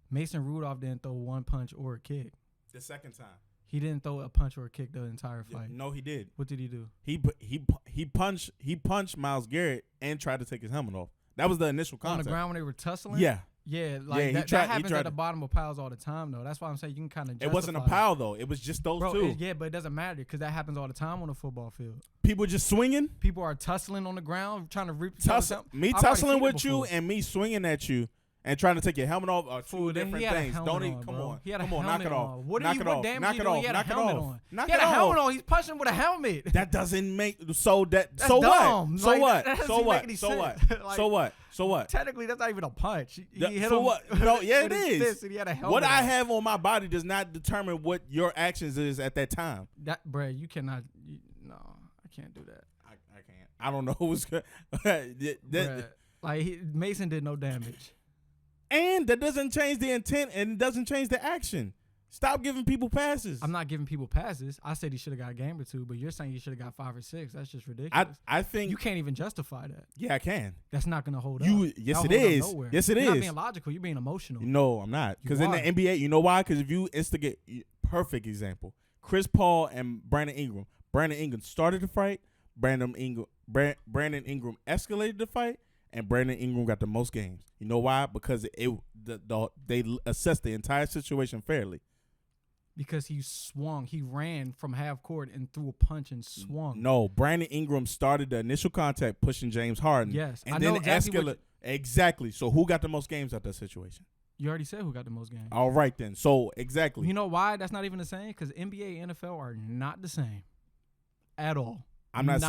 Mason Rudolph didn't throw one punch or a kick.
The second time.
He didn't throw a punch or a kick the entire fight.
No, he did.
What did he do?
He punched Myles Garrett and tried to take his helmet off. That was the initial contact.
On the ground when they were tussling?
Yeah.
Yeah, like that happens at the bottom of piles all the time, though. That's why I'm saying you can kind of justify
it wasn't a pile, though. It was just those two.
But it doesn't matter because that happens all the time on a football field.
People just swinging?
People are tussling on the ground, trying to rip
me tussling with you and me swinging at you and trying to take your helmet off are two different things. Don't even come on.
He had a
helmet
knock it off. What damage
knock it off.
He had
knock
a helmet
it off.
on.
Knock
he had
it
a helmet
off.
on. He's punching with a helmet.
That doesn't make so
dumb.
So what?
That
So what?
make
So
any
what?
sense. Like,
So what? So what?
Technically, that's not even a punch. He hit
so
him
what? No, yeah,
with
it
his
is.
fist and he had a helmet
What I
on.
have on my body does not determine what your actions is at that time.
That, bruh, you cannot. No, I can't do that.
I can't. I don't know who's good.
Mason did no damage.
And that doesn't change the intent and it doesn't change the action. Stop giving people passes.
I'm not giving people passes. I said he should have got a game or two, but you're saying he should have got 5 or 6. That's just ridiculous.
I think
you can't even justify that.
Yeah, I can.
That's not going to hold up.
Yes, it is. Yes, it is.
You're not being logical. You're being emotional.
No, I'm not. Because in the NBA, you know why? Because if you instigate, perfect example, Chris Paul and Brandon Ingram. Brandon Ingram started the fight. Brandon Ingram escalated the fight. And Brandon Ingram got the most games. You know why? Because they assessed the entire situation fairly.
Because he swung. He ran from half court and threw a punch and swung.
No, Brandon Ingram started the initial contact pushing James Harden.
Yes.
And
I
then
know exactly
exactly. So who got the most games out of that situation?
You already said who got the most games.
All right then. So exactly.
You know why that's not even the same? Because NBA and NFL are not the same at all.
I'm not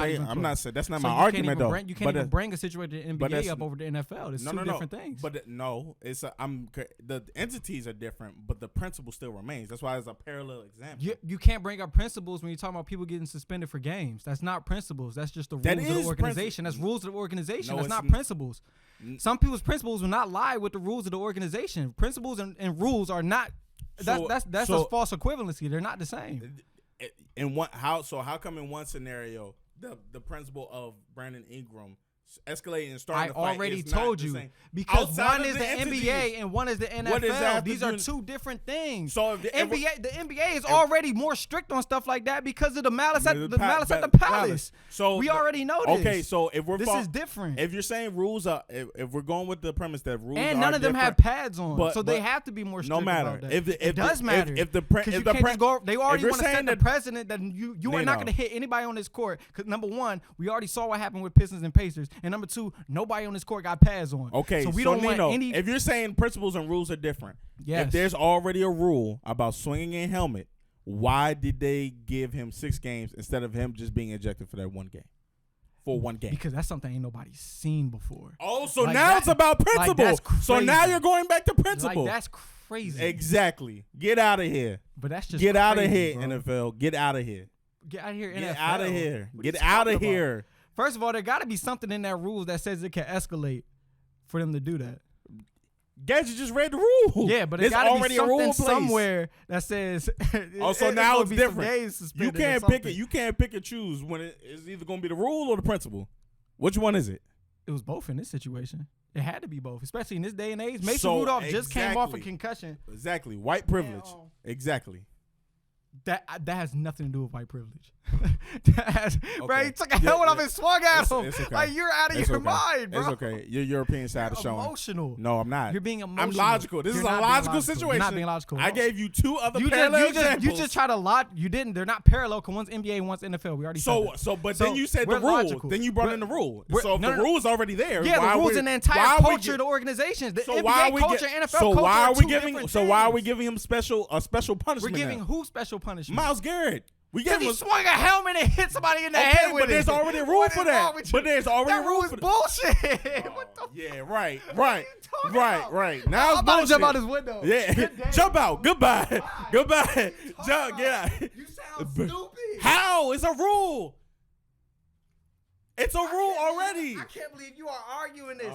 saying that's not my argument though.
You can't even bring a situation to NBA up over the NFL. It's two different things.
But the entities are different, but the principle still remains. That's why it's a parallel example.
You can't bring up principles when you're talking about people getting suspended for games. That's not principles. That's just the rules of the organization. That's rules of the organization. That's not principles. Some people's principles will not lie with the rules of the organization. Principles and rules are not. That's a false equivalency. They're not the same.
How come in one scenario the principle of Brandon Ingram escalating and starting to fight
I already
is
told
not
you
the same?
because
Outside
one is the
entities,
NBA and one is the NFL. These are two different things. So the NBA is already more strict on stuff like that because of the malice at the palace. So we already know this.
Okay, so if we're
this is different.
If you're saying rules are, if we're going with the premise that rules
and
are
none of them have pads on, so they have to be more strict.
No matter
about that.
if
it does matter
if the
they already want to set the precedent that you are not going to hit anybody on this court because number one, we already saw what happened with Pistons and Pacers, and number two, nobody on this court got pads on.
Okay,
so we don't want any.
If you're saying principles and rules are different,
yes.
If there's already a rule about swinging a helmet, why did they give him 6 games instead of him just being ejected for that one game? For one game.
Because that's something ain't nobody seen before.
Oh, so now it's about principle. So now you're going back to principle.
That's crazy.
Exactly. Get out of here.
But that's just
get out of
here,
bro. NFL. Get out of here.
Get out of here, NFL.
Get out of here. Get out of here.
First of all, there got to be something in that rules that says it can escalate for them to do that.
Gadget just read the rule.
Yeah, but there's already a rule somewhere that says.
So now it's different. You can't pick it. You can't pick and choose when it's either going to be the rule or the principle. Which one is it?
It was both in this situation. It had to be both, especially in this day and age. Mason Rudolph just came off a concussion.
Exactly, white privilege. Exactly.
That has nothing to do with white privilege. Bro, he took a helmet off and swung at him.
It's okay.
Like, you're out of your mind, bro.
It's okay. Your European side is showing.
Emotional.
No, I'm not.
You're being emotional.
I'm logical. This is a logical situation.
You're not being logical.
I gave you 2 other parallel examples.
You just try to lot. You didn't. They're not parallel because one's NBA and one's NFL. We already said that.
Then you said the rule.
Logical.
Then you brought in the rule. So if the rule is already there,
yeah, the rules and the entire culture of the organizations. The NBA culture, NFL culture.
Why are we giving him special punishment?
We're giving who special punishment?
Myles Garrett.
He swung a helmet and hit somebody in the head with it.
But there's already a rule for that. But there's already a rule for that.
Bullshit. What the
yeah, right. Now
I'm about to jump out his window.
Yeah, jump out. Goodbye. Jump, get out.
You sound stupid.
How? It's a rule. It's a rule already.
I can't believe you are arguing this.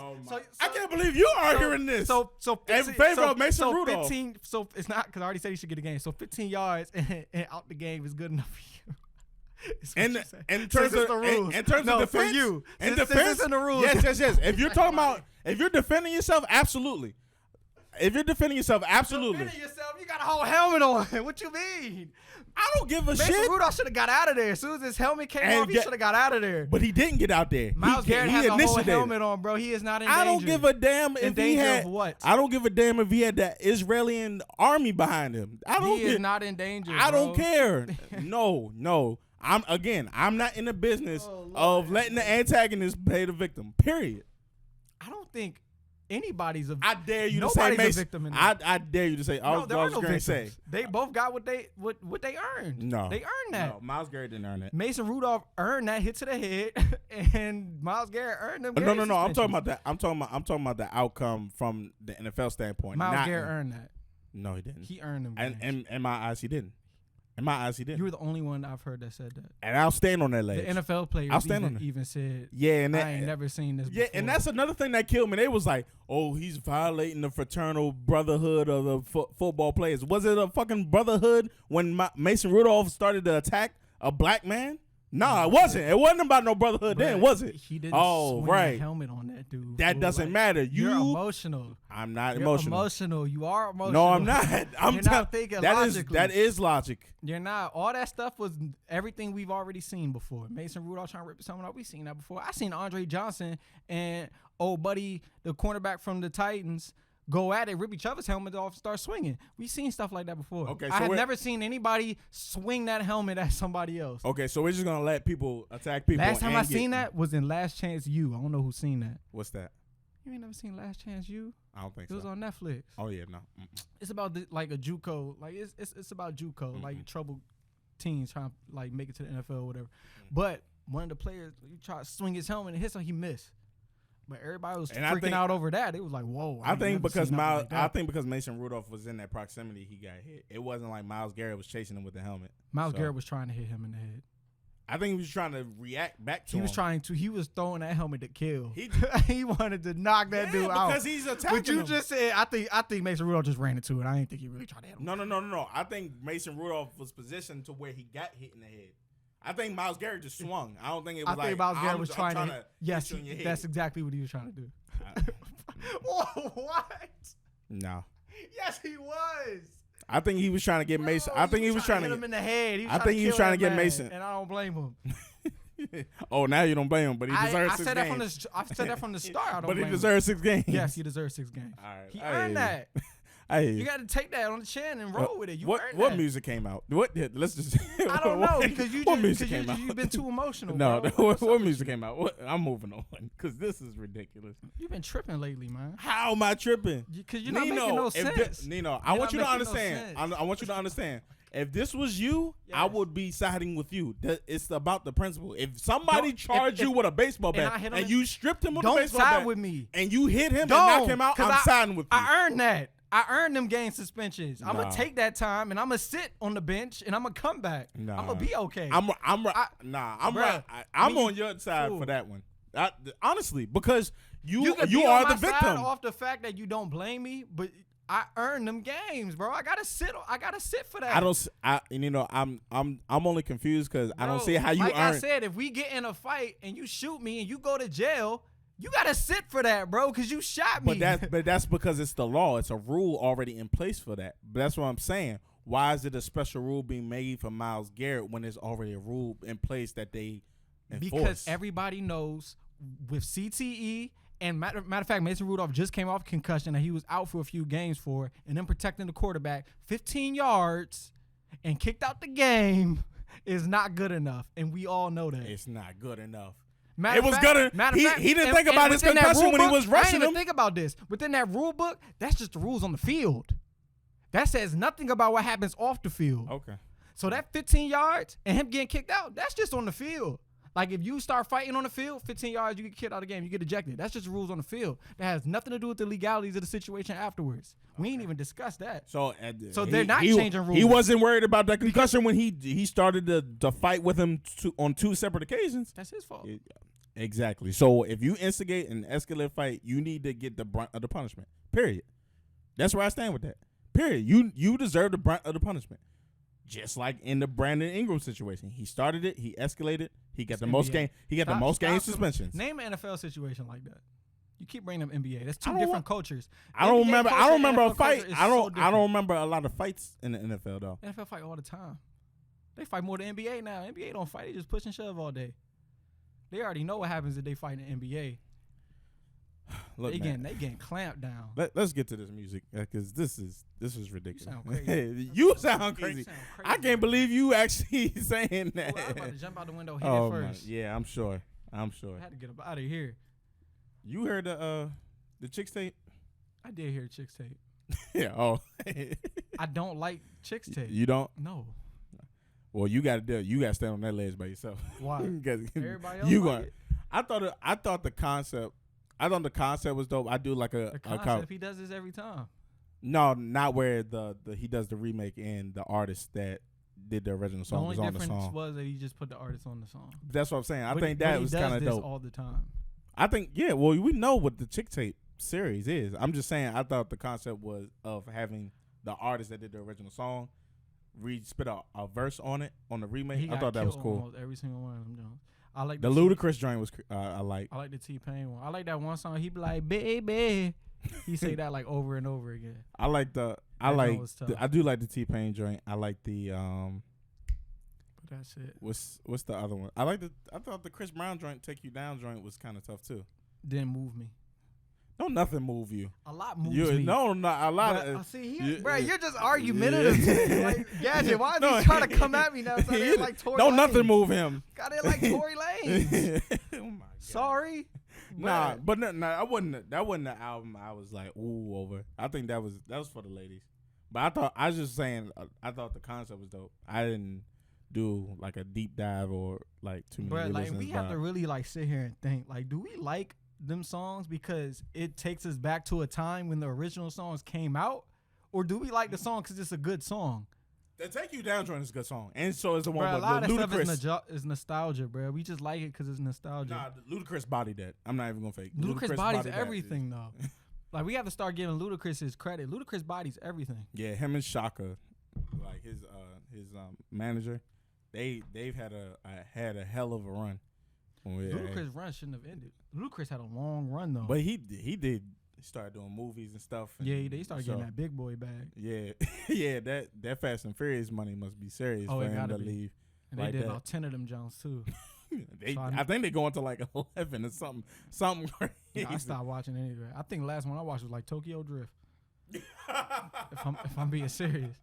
I can't believe you are arguing this.
So
in favor of Mason Rudolph.
15. So it's not because I already said he should get a game. So 15 yards and out the game is good enough for you.
In terms of defense,
for you.
In defense,
in the rules.
Yes. If you're talking about, if you're defending yourself, absolutely. You got a whole helmet on. What you mean? I don't give a shit.
Mason Rudolph should have got out of there. As soon as his helmet came off, he should have got out of there.
But he didn't get out there.
Myles Garrett has a whole helmet on, bro. He is not in danger.
I don't give a damn if he had
what?
I don't give a damn if he had that Israeli army behind him.
He is not in danger.
I don't care. No. I'm not in the business of letting the antagonist pay the victim. Period.
I don't think anybody's
I dare you to say Mason.
A victim in that.
I dare you to say. I was going to say
they both got what they earned.
No,
they earned that.
No, Myles Garrett didn't earn that.
Mason Rudolph earned that hit to the head, and Myles Garrett earned them.
No. I'm talking about that. I'm talking about the outcome from the NFL standpoint.
Myles Garrett earned that.
No, he didn't.
He earned them.
And in my eyes, he didn't. In my eyes, he didn't.
You were the only one I've heard that said that.
And I'll stand on that ledge.
The NFL players even said,
"Yeah, and
I ain't never seen this before."
Yeah, and that's another thing that killed me. They was like, "Oh, he's violating the fraternal brotherhood of the football players." Was it a fucking brotherhood when Mason Rudolph started to attack a black man? No, it wasn't. It wasn't about no brotherhood then, was it?
He didn't swing a helmet on that dude.
That doesn't matter. You're
emotional.
I'm not
You're
emotional.
You are emotional.
No, I'm not.
You're not thinking logically.
That is logic.
You're not. All that stuff was everything we've already seen before. Mason Rudolph trying to rip someone up. We've seen that before. I seen Andre Johnson and old buddy, the cornerback from the Titans, go at it, rip each other's helmet off, start swinging. We've seen stuff like that before.
Okay,
I
so
have never seen anybody swing that helmet at somebody else.
Okay, so we're just gonna let people attack people.
Last time I seen that was in Last Chance U. I don't know who's seen that.
What's that?
You ain't never seen Last Chance U?
I don't think
It was on Netflix.
Oh yeah, no.
It's about like a JUCO, like it's about JUCO, like troubled teens trying to like make it to the NFL or whatever. But one of the players, he tried to swing his helmet and hit him, he missed. But everybody was freaking out over that. It was like, whoa.
I think because Mason Rudolph was in that proximity, he got hit. It wasn't like Myles Garrett was chasing him with the helmet.
Myles Garrett was trying to hit him in the head.
I think he was trying to react back to him.
He was throwing that helmet to kill. He wanted to knock that dude out.
Because he's attacking
But you
him.
just said, I think Mason Rudolph just ran into it. I didn't think he really tried to hit him.
No. I think Mason Rudolph was positioned to where he got hit in the head. I think Myles Garrett just swung. I don't think it was
I think Myles Garrett was trying to yes,
hit you in your head.
that's exactly what he was trying to do. Whoa, what?
No.
Yes, he was.
I think he was trying to get Mason. I think he was trying to
hit him in the head.
I think he was trying to get Mason.
And I don't blame him.
Oh, now you don't blame him, but he deserves 6 games.
I said that from the start. I don't
but he
blame
deserves 6 games.
Yes, he deserves 6 games.
All right.
He earned that. You got to take that on the chin and roll with it.
What music came out? Let's just.
I don't know because you've been too emotional.
No,
bro.
what music came out? I'm moving on because this is ridiculous.
You've been tripping lately, man.
How am I tripping?
Because you're not making no sense.
Nino, I want you to understand. I want you to understand. If this was you, I would be siding with you. It's about the principle. If somebody charged you with a baseball bat and you stripped him with a baseball bat,
don't side with me.
And you hit him and knock him out, I'm siding with you.
I earned that. I earned them game suspensions. I'm gonna take that time and I'm gonna sit on the bench and I'm gonna come back. I'm gonna be okay.
I'm on your side for that one. Honestly, because you are the victim.
Off the fact that you don't blame me, but I earned them games, bro. I gotta sit for that.
I'm only confused because I don't see how you
like
earn.
I said, if we get in a fight and you shoot me and you go to jail, you gotta sit for that, bro, because you shot me.
But that's because it's the law. It's a rule already in place for that. But that's what I'm saying. Why is it a special rule being made for Myles Garrett when there's already a rule in place that they enforce?
Because everybody knows with CTE and matter of fact, Mason Rudolph just came off concussion that he was out for a few games for, and then protecting the quarterback 15 yards and kicked out the game is not good enough, and we all know that.
It's not good enough.
It was good.
He didn't think about his concussion when he was rushing him.
I didn't even think about this. Within that rule book, that's just the rules on the field. That says nothing about what happens off the field.
Okay.
So that 15 yards and him getting kicked out, that's just on the field. Like if you start fighting on the field, 15 yards, you get kicked out of the game, you get ejected. That's just the rules on the field. That has nothing to do with the legalities of the situation afterwards. We ain't even discussed that. So they're not changing rules.
He wasn't worried about that concussion when he started to fight with him on 2 separate occasions.
That's his fault.
Exactly. So if you instigate an escalated fight, you need to get the brunt of the punishment. Period. That's where I stand with that. Period. You deserve the brunt of the punishment. Just like in the Brandon Ingram situation, he started it, he escalated, he got the most game. He got the most game suspensions.
Name an NFL situation like that. You keep bringing up NBA. That's two different cultures.
I don't remember a fight. I don't remember a lot of fights in the NFL though.
NFL fight all the time. They fight more than NBA now. NBA don't fight. They just push and shove all day. They already know what happens if they fight in the NBA.
Look,
they getting clamped down.
Let's get to this music because this is ridiculous.
You sound crazy.
You sound crazy. I can't believe you actually saying that.
Well, I'm about to jump out the window, hit it first.
Yeah, I'm sure.
I had to get up out of here.
You heard the Chicks tape?
I did hear Chicks tape.
Yeah. Oh.
I don't like Chicks tape.
You don't?
No.
Well, you got to do it. You got to stand on that ledge by yourself.
Why? Everybody else it?
I thought the concept was dope. I do like
the concept. He does this every time.
No, not where he does the remake and the artist that did the original song was on the song.
The only difference was that he just put the artist on the song.
That's what I'm saying. I think that was kind of dope.
All the time.
I think well, we know what the Chick Tape series is. I'm just saying I thought the concept was of having the artist that did the original song spit a verse on it on the remake. I thought that was cool.
Almost every single one of them Jones. I like
the Ludacris joint was I like.
I like the T-Pain one. I like that one song. He be like, "Baby," he say that like over and over again.
I do like the T-Pain joint. I like the
But that's it.
What's the other one? I thought the Chris Brown joint, "Take You Down" joint was kind of tough too.
Didn't move me.
Don't nothing move you.
A lot moves
You
me.
no, not a lot.
But,
Of,
see, bro, you're just argumentative. Like, Gadget, why is he trying to come at me now? So I didn't like Tory
don't
Lanez.
nothing move him.
Got it like Tory Lanez.
Oh my God.
Sorry.
Nah, but I wouldn't. That wasn't the album I was like ooh over. I think that was for the ladies. But I was just saying. I thought the concept was dope. I didn't do like a deep dive or like too many.
Bro, like
listens,
we have to really like sit here and think. Like, do we like them songs because it takes us back to a time when the original songs came out, or do we like the song because it's a good song?
The Take You Down joint is a good song, and so is the one
Bro, a
with
lot of
Ludacris.
stuff is nostalgia, bro. We just like it because it's nostalgia.
Nah, Ludacris bodied that. I'm not even gonna fake.
Ludacris bodies
bodied
everything though. Like we have to start giving Ludacris his credit. Ludacris bodies everything.
Yeah, him and Shaka, like his manager, they've had a hell of a run.
Ludacris' run shouldn't have ended. Ludacris had a long run though.
But he did. He started doing movies and stuff. And
yeah, they started getting that big boy bag.
Yeah, yeah. That Fast and Furious money must be serious for him to leave.
And they did about 10 of them Jones too.
I think they're going to like 11 or something crazy.
I stopped watching anyway. I think the last one I watched was like Tokyo Drift. if I'm being serious,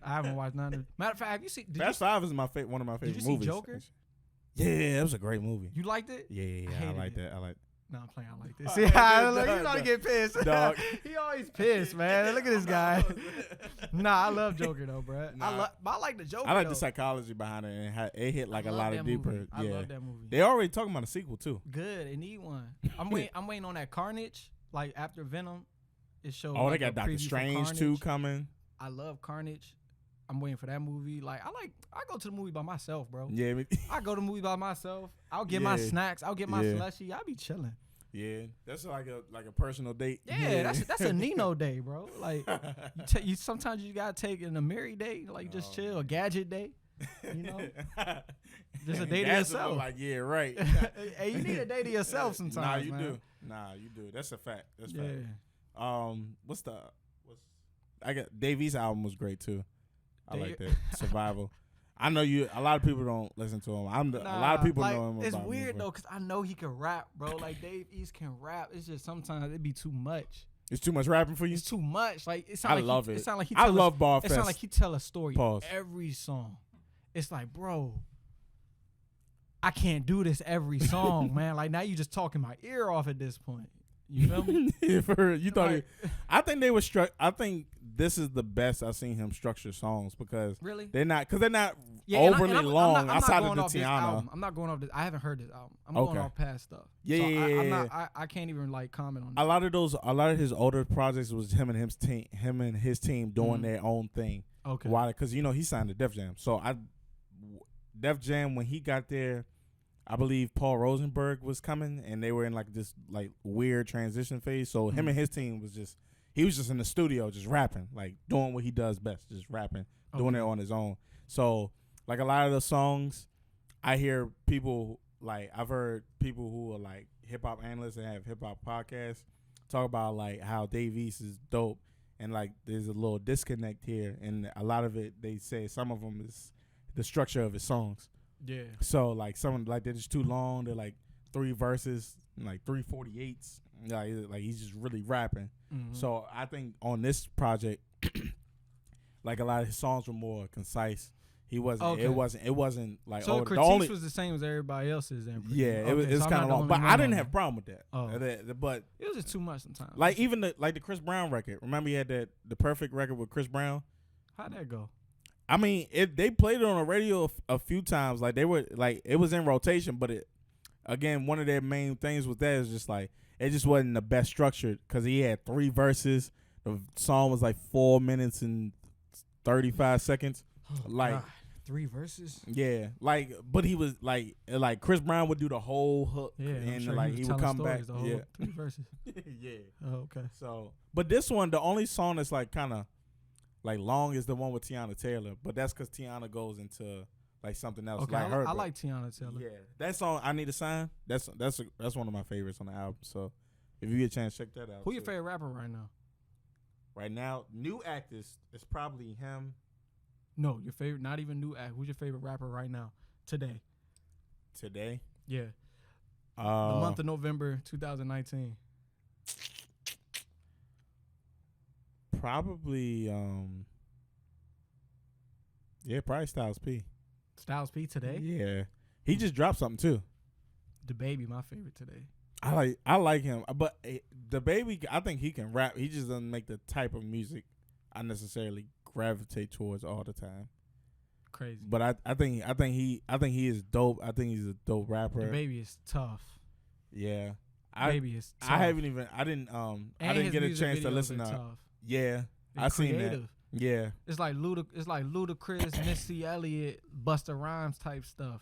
I haven't watched none of it. Matter of fact, have you seen
Fast 5 is one of my favorite
movies. Did you see
movies.
Joker?
Yeah, it was a great movie.
You liked it?
Yeah, I like that. I like.
No, I'm playing. I like this. See, you know to get pissed.
Dog.
He always pissed, man. Look at this guy. Nah, I love Joker though, bro. I like the Joker.
I like
though.
the psychology behind it, and how it hit like a lot of
movie.
deeper.
I
yeah,
love that movie.
They already talking about a sequel too.
Good. They need one. I'm waiting on that Carnage. Like after Venom, it showed.
Oh,
like
they got
a
Doctor
preview for
Strange
Carnage.
2 coming.
I love Carnage. I'm waiting for that movie. Like I go to the movie by myself, bro.
Yeah,
I go to the movie by myself. I'll get my snacks. I'll get my slushy. I'll be chilling.
Yeah, that's like a personal date.
Yeah, that's a Nino day, bro. Like you sometimes you gotta take an Amiri day, like just chill, a Gadget day. You know, just a day to yourself.
Like right.
Hey, you need a day to yourself sometimes.
Nah, you
man.
do. Nah, you do. That's a fact. That's
Yeah.
fact. I got Dave album was great too. I like that. Survival. I know a lot of people don't listen to him. A lot of people know him.
It's
about
weird
me,
though, cause I know he can rap, bro. Like Dave East can rap. It's just sometimes it be too much.
It's too much rapping for you.
It's too much. Like it
I love it.
It sound like
I love Bar
It
Fest.
sound like he tell a story
Pause.
every song. It's like, bro, I can't do this every song, man. Like now you just talking my ear off at this point. You feel me?
You thought I think they were I think this is the best I've seen him structure songs because
really
they're not
yeah,
overly
I'm
long
not
outside
going
of the
off this
Tiana.
album. I'm not going off this. I haven't heard this album. I'm going off past stuff.
Yeah,
so
yeah.
I can't even like comment on
A lot of his older projects was him and his team doing their own thing.
Okay.
Why? Because he signed to Def Jam. So Def Jam when he got there, I believe Paul Rosenberg was coming, and they were in like this like weird transition phase. So him and his team was just in the studio just rapping, like doing what he does best, just rapping, doing it on his own. So like a lot of the songs, I hear people like I've heard people who are like hip hop analysts and have hip hop podcasts talk about like how Dave East is dope, and like there's a little disconnect here, and a lot of it they say some of them is the structure of his songs.
Yeah.
So like some like they're just too long. They're like 3 verses, like 3/48s. Like he's just really rapping.
Mm-hmm.
So I think on this project, like a lot of his songs were more concise. He wasn't.
Okay.
It wasn't like
so the critiques was the same as everybody else's. Then
yeah, it was kind of long. But I didn't have a problem with that.
Oh.
But
it was just too much sometimes.
Like even the Chris Brown record. Remember he had the Perfect record with Chris Brown.
How'd that go?
I mean, they played it on the radio a few times. Like they were like it was in rotation, but again, one of their main things with that is just like it just wasn't the best structured because he had 3 verses. The song was like 4 minutes and 35 seconds.
Oh,
like
God. 3 verses.
Yeah, like but he was like Chris Brown would do the whole hook, and
sure
like he would come back.
The whole 3 verses.
Yeah.
Oh, okay.
So, but this one, the only song that's like kind of like long is the one with Tiana Taylor, but that's because Tiana goes into like something else.
Okay,
like her,
I like Tiana Taylor.
Yeah, that song "I Need a Sign." That's one of my favorites on the album. So if you get a chance, check that out.
Who your favorite rapper right now?
Right now, new act is probably him.
No, your favorite. Not even new act. Who's your favorite rapper right now? Today.
Today.
Yeah. The month of November 2019.
Probably probably Styles P.
Styles P today.
Yeah, he just dropped something too.
The Baby, my favorite today.
I like him, but the Baby, I think he can rap. He just doesn't make the type of music I necessarily gravitate towards all the time.
Crazy.
But I think he is dope. I think he's a dope rapper.
The Baby is tough.
Yeah.
Baby is tough.
I didn't get a chance to listen to.
Tough.
Yeah, I seen that. Yeah,
it's like Ludacris, Missy Elliott, Busta Rhymes type stuff.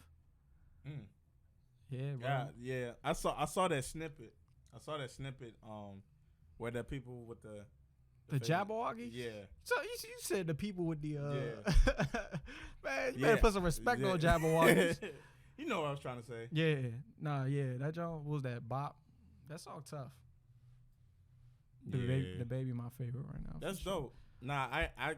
Yeah, bro.
Yeah. I saw that snippet. Where the people with the
Jabberwocky?
Yeah.
So you said the people with the man, you better put some respect on Jabberwockies.
You know what I was trying to say.
Yeah. Nah, yeah. That John was that bop. That song tough. The baby my favorite right now.
That's dope. Nah, I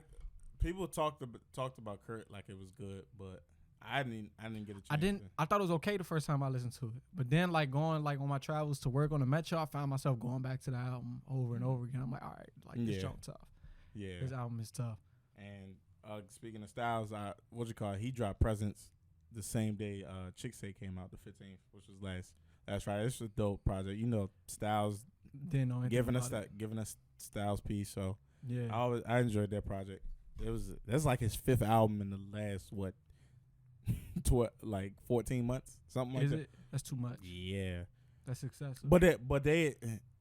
people talked about Kurt like it was good, but I didn't get a chance.
I thought it was okay the first time I listened to it. But then going on my travels to work on the Metro, I found myself going back to the album over and over again. I'm like, all right, this jump tough.
Yeah.
This album is tough.
And speaking of Styles, he dropped Presents the same day Chick-Say came out, the 15th, which was last Friday. It's a dope project. You know, Styles
didn't know
giving us Styles piece, so
yeah.
I enjoyed that project. That's like his 5th album in the last 14 months, something like that.
Is it? That's too much.
Yeah,
that's excessive.
But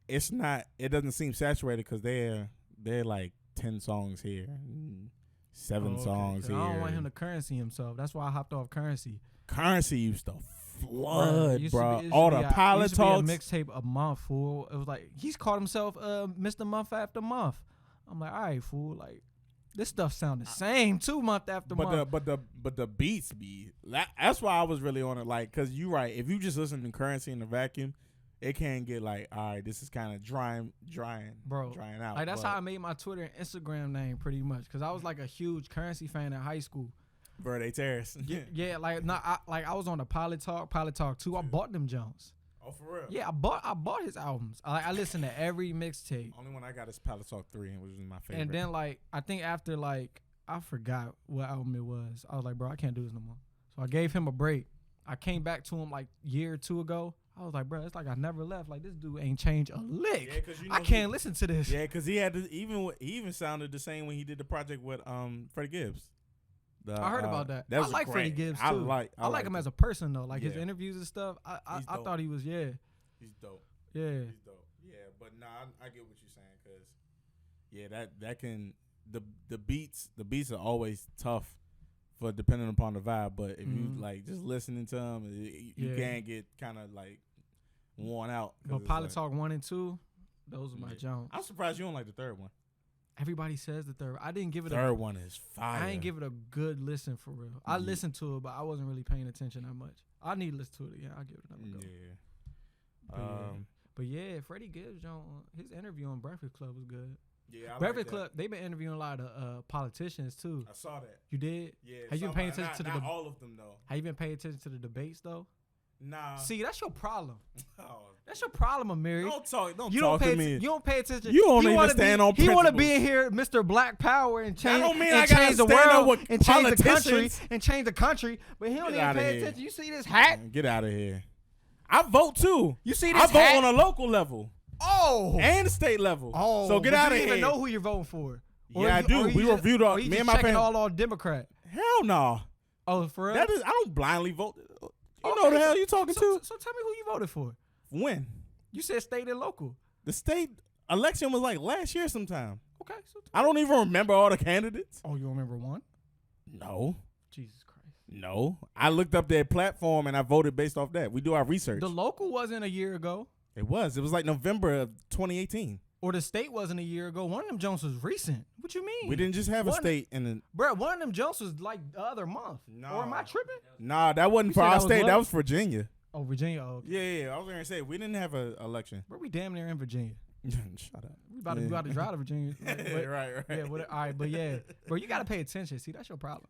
it's not. It doesn't seem saturated because they're like 10 songs here, 7 songs here.
I don't want him to Currency himself. That's why I hopped off Currency.
Currency used to flood, bro.
All
the pilot talks.
A mixtape a month, fool. It was like he's called himself Mr. Month After Month. I'm like, all right, fool. Like this stuff sound the same too, month after month.
But the beats be. That's why I was really on it, like, cause you right. If you just listen to Currency in the vacuum, it can get like, all right, this is kind of drying out.
Like that's how I made my Twitter and Instagram name pretty much, cause I was like a huge Currency fan in high school.
Verde Terrace.
Yeah, I was on the Pilot Talk 2. I bought them Jones.
Oh, for real?
Yeah, I bought his albums. I listened to every mixtape.
Only one I got is Pilot Talk 3, which is my favorite.
And then I think after I forgot what album it was. I was like, bro, I can't do this no more. So I gave him a break. I came back to him like a year or two ago. I was like, bro, it's like I never left. Like this dude ain't changed a lick. Yeah, 'cause I can't listen to this.
Yeah, because he even sounded the same when he did the project with Freddie Gibbs.
I heard about that. I like Freddie Gibbs too. I like him as a person though. Like his interviews and stuff. I thought he was
He's dope.
Yeah.
He's dope. Yeah, but nah, I get what you're saying, cause that can the beats are always tough for depending upon the vibe. But if you like just listening to them, you can get kind of like worn out.
But Pilot Talk 1 and 2, those are my jumps.
I'm surprised you don't like the third one.
Everybody says the third. I didn't give it
third one is fire.
I didn't give it a good listen for real. I listened to it, but I wasn't really paying attention that much. I need to listen to it again. I'll give it another go. But yeah, Freddie Gibbs, his interview on Breakfast Club was good.
Yeah,
Breakfast Club, they've been interviewing a lot of politicians too.
I saw that.
You did?
Yeah.
Have you been paying attention to
not all of them though?
Have you been paying attention to the debates though?
Nah.
See, that's your problem.
Oh.
That's your problem, Amiri.
Don't talk to me.
You don't pay attention.
You don't even stand on principles.
He want to be in here, Mr. Black Power, and change,
change the world,
and change the country, but he don't even pay attention. You see this hat?
Get out of here. I vote too.
You see this hat?
I vote on a local level.
Oh.
And state level.
Oh.
So get out of here.
You don't even know who you're voting for.
Yeah, I do. We reviewed all.
Me and my family. All Democrat.
Hell no.
Oh, for real?
I don't blindly vote. You know the hell you talking to?
So tell me who you voted for.
When?
You said state and local.
The state election was like last year sometime.
Okay. So
I don't even remember all the candidates.
Oh, you don't remember one?
No.
Jesus Christ.
No. I looked up their platform and I voted based off that. We do our research.
The local wasn't a year ago.
It was. It was like November of 2018.
Or the state wasn't a year ago. One of them Jones was recent. What you mean?
We didn't just have a state in the...
Bro, one of them Jones was like the other month. No. Or am I tripping?
Nah, that wasn't for our state. That was Virginia.
Oh, Virginia. Oh, okay.
Yeah. I was going to say, we didn't have an election.
Bro, we damn near in Virginia.
Shut up.
We about to drive to Virginia.
Right.
Yeah, all right, but yeah, bro, you gotta pay attention. See, that's your problem.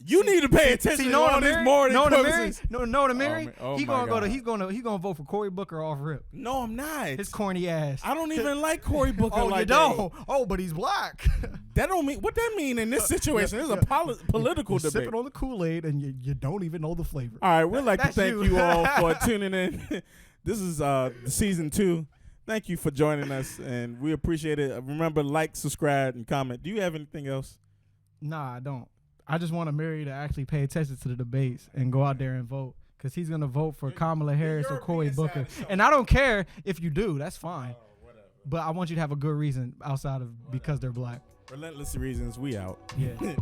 You need to pay attention.
See,
to all this more than
Mary.
Oh,
He
my
gonna
God.
He's gonna vote for Cory Booker off rip.
No, I'm not.
His corny ass.
I don't even like Cory Booker.
Oh,
like
you don't? Oh, but he's black.
That don't mean what that mean in this situation. It's a political
You're
debate.
sipping on the Kool-Aid and you don't even know the flavor.
All right, we'd like to
That's
thank
you.
you all for tuning in. This is season 2. Thank you for joining us, and we appreciate it. Remember, like, subscribe, and comment. Do you have anything else?
Nah, I don't. I just want Amiri to actually pay attention to the debates and go out there and vote, because he's going to vote for Kamala Harris or Cory Booker. And I don't care if you do. That's fine. But I want you to have a good reason outside of because they're black.
Relentless Reasons, we out.
Yeah.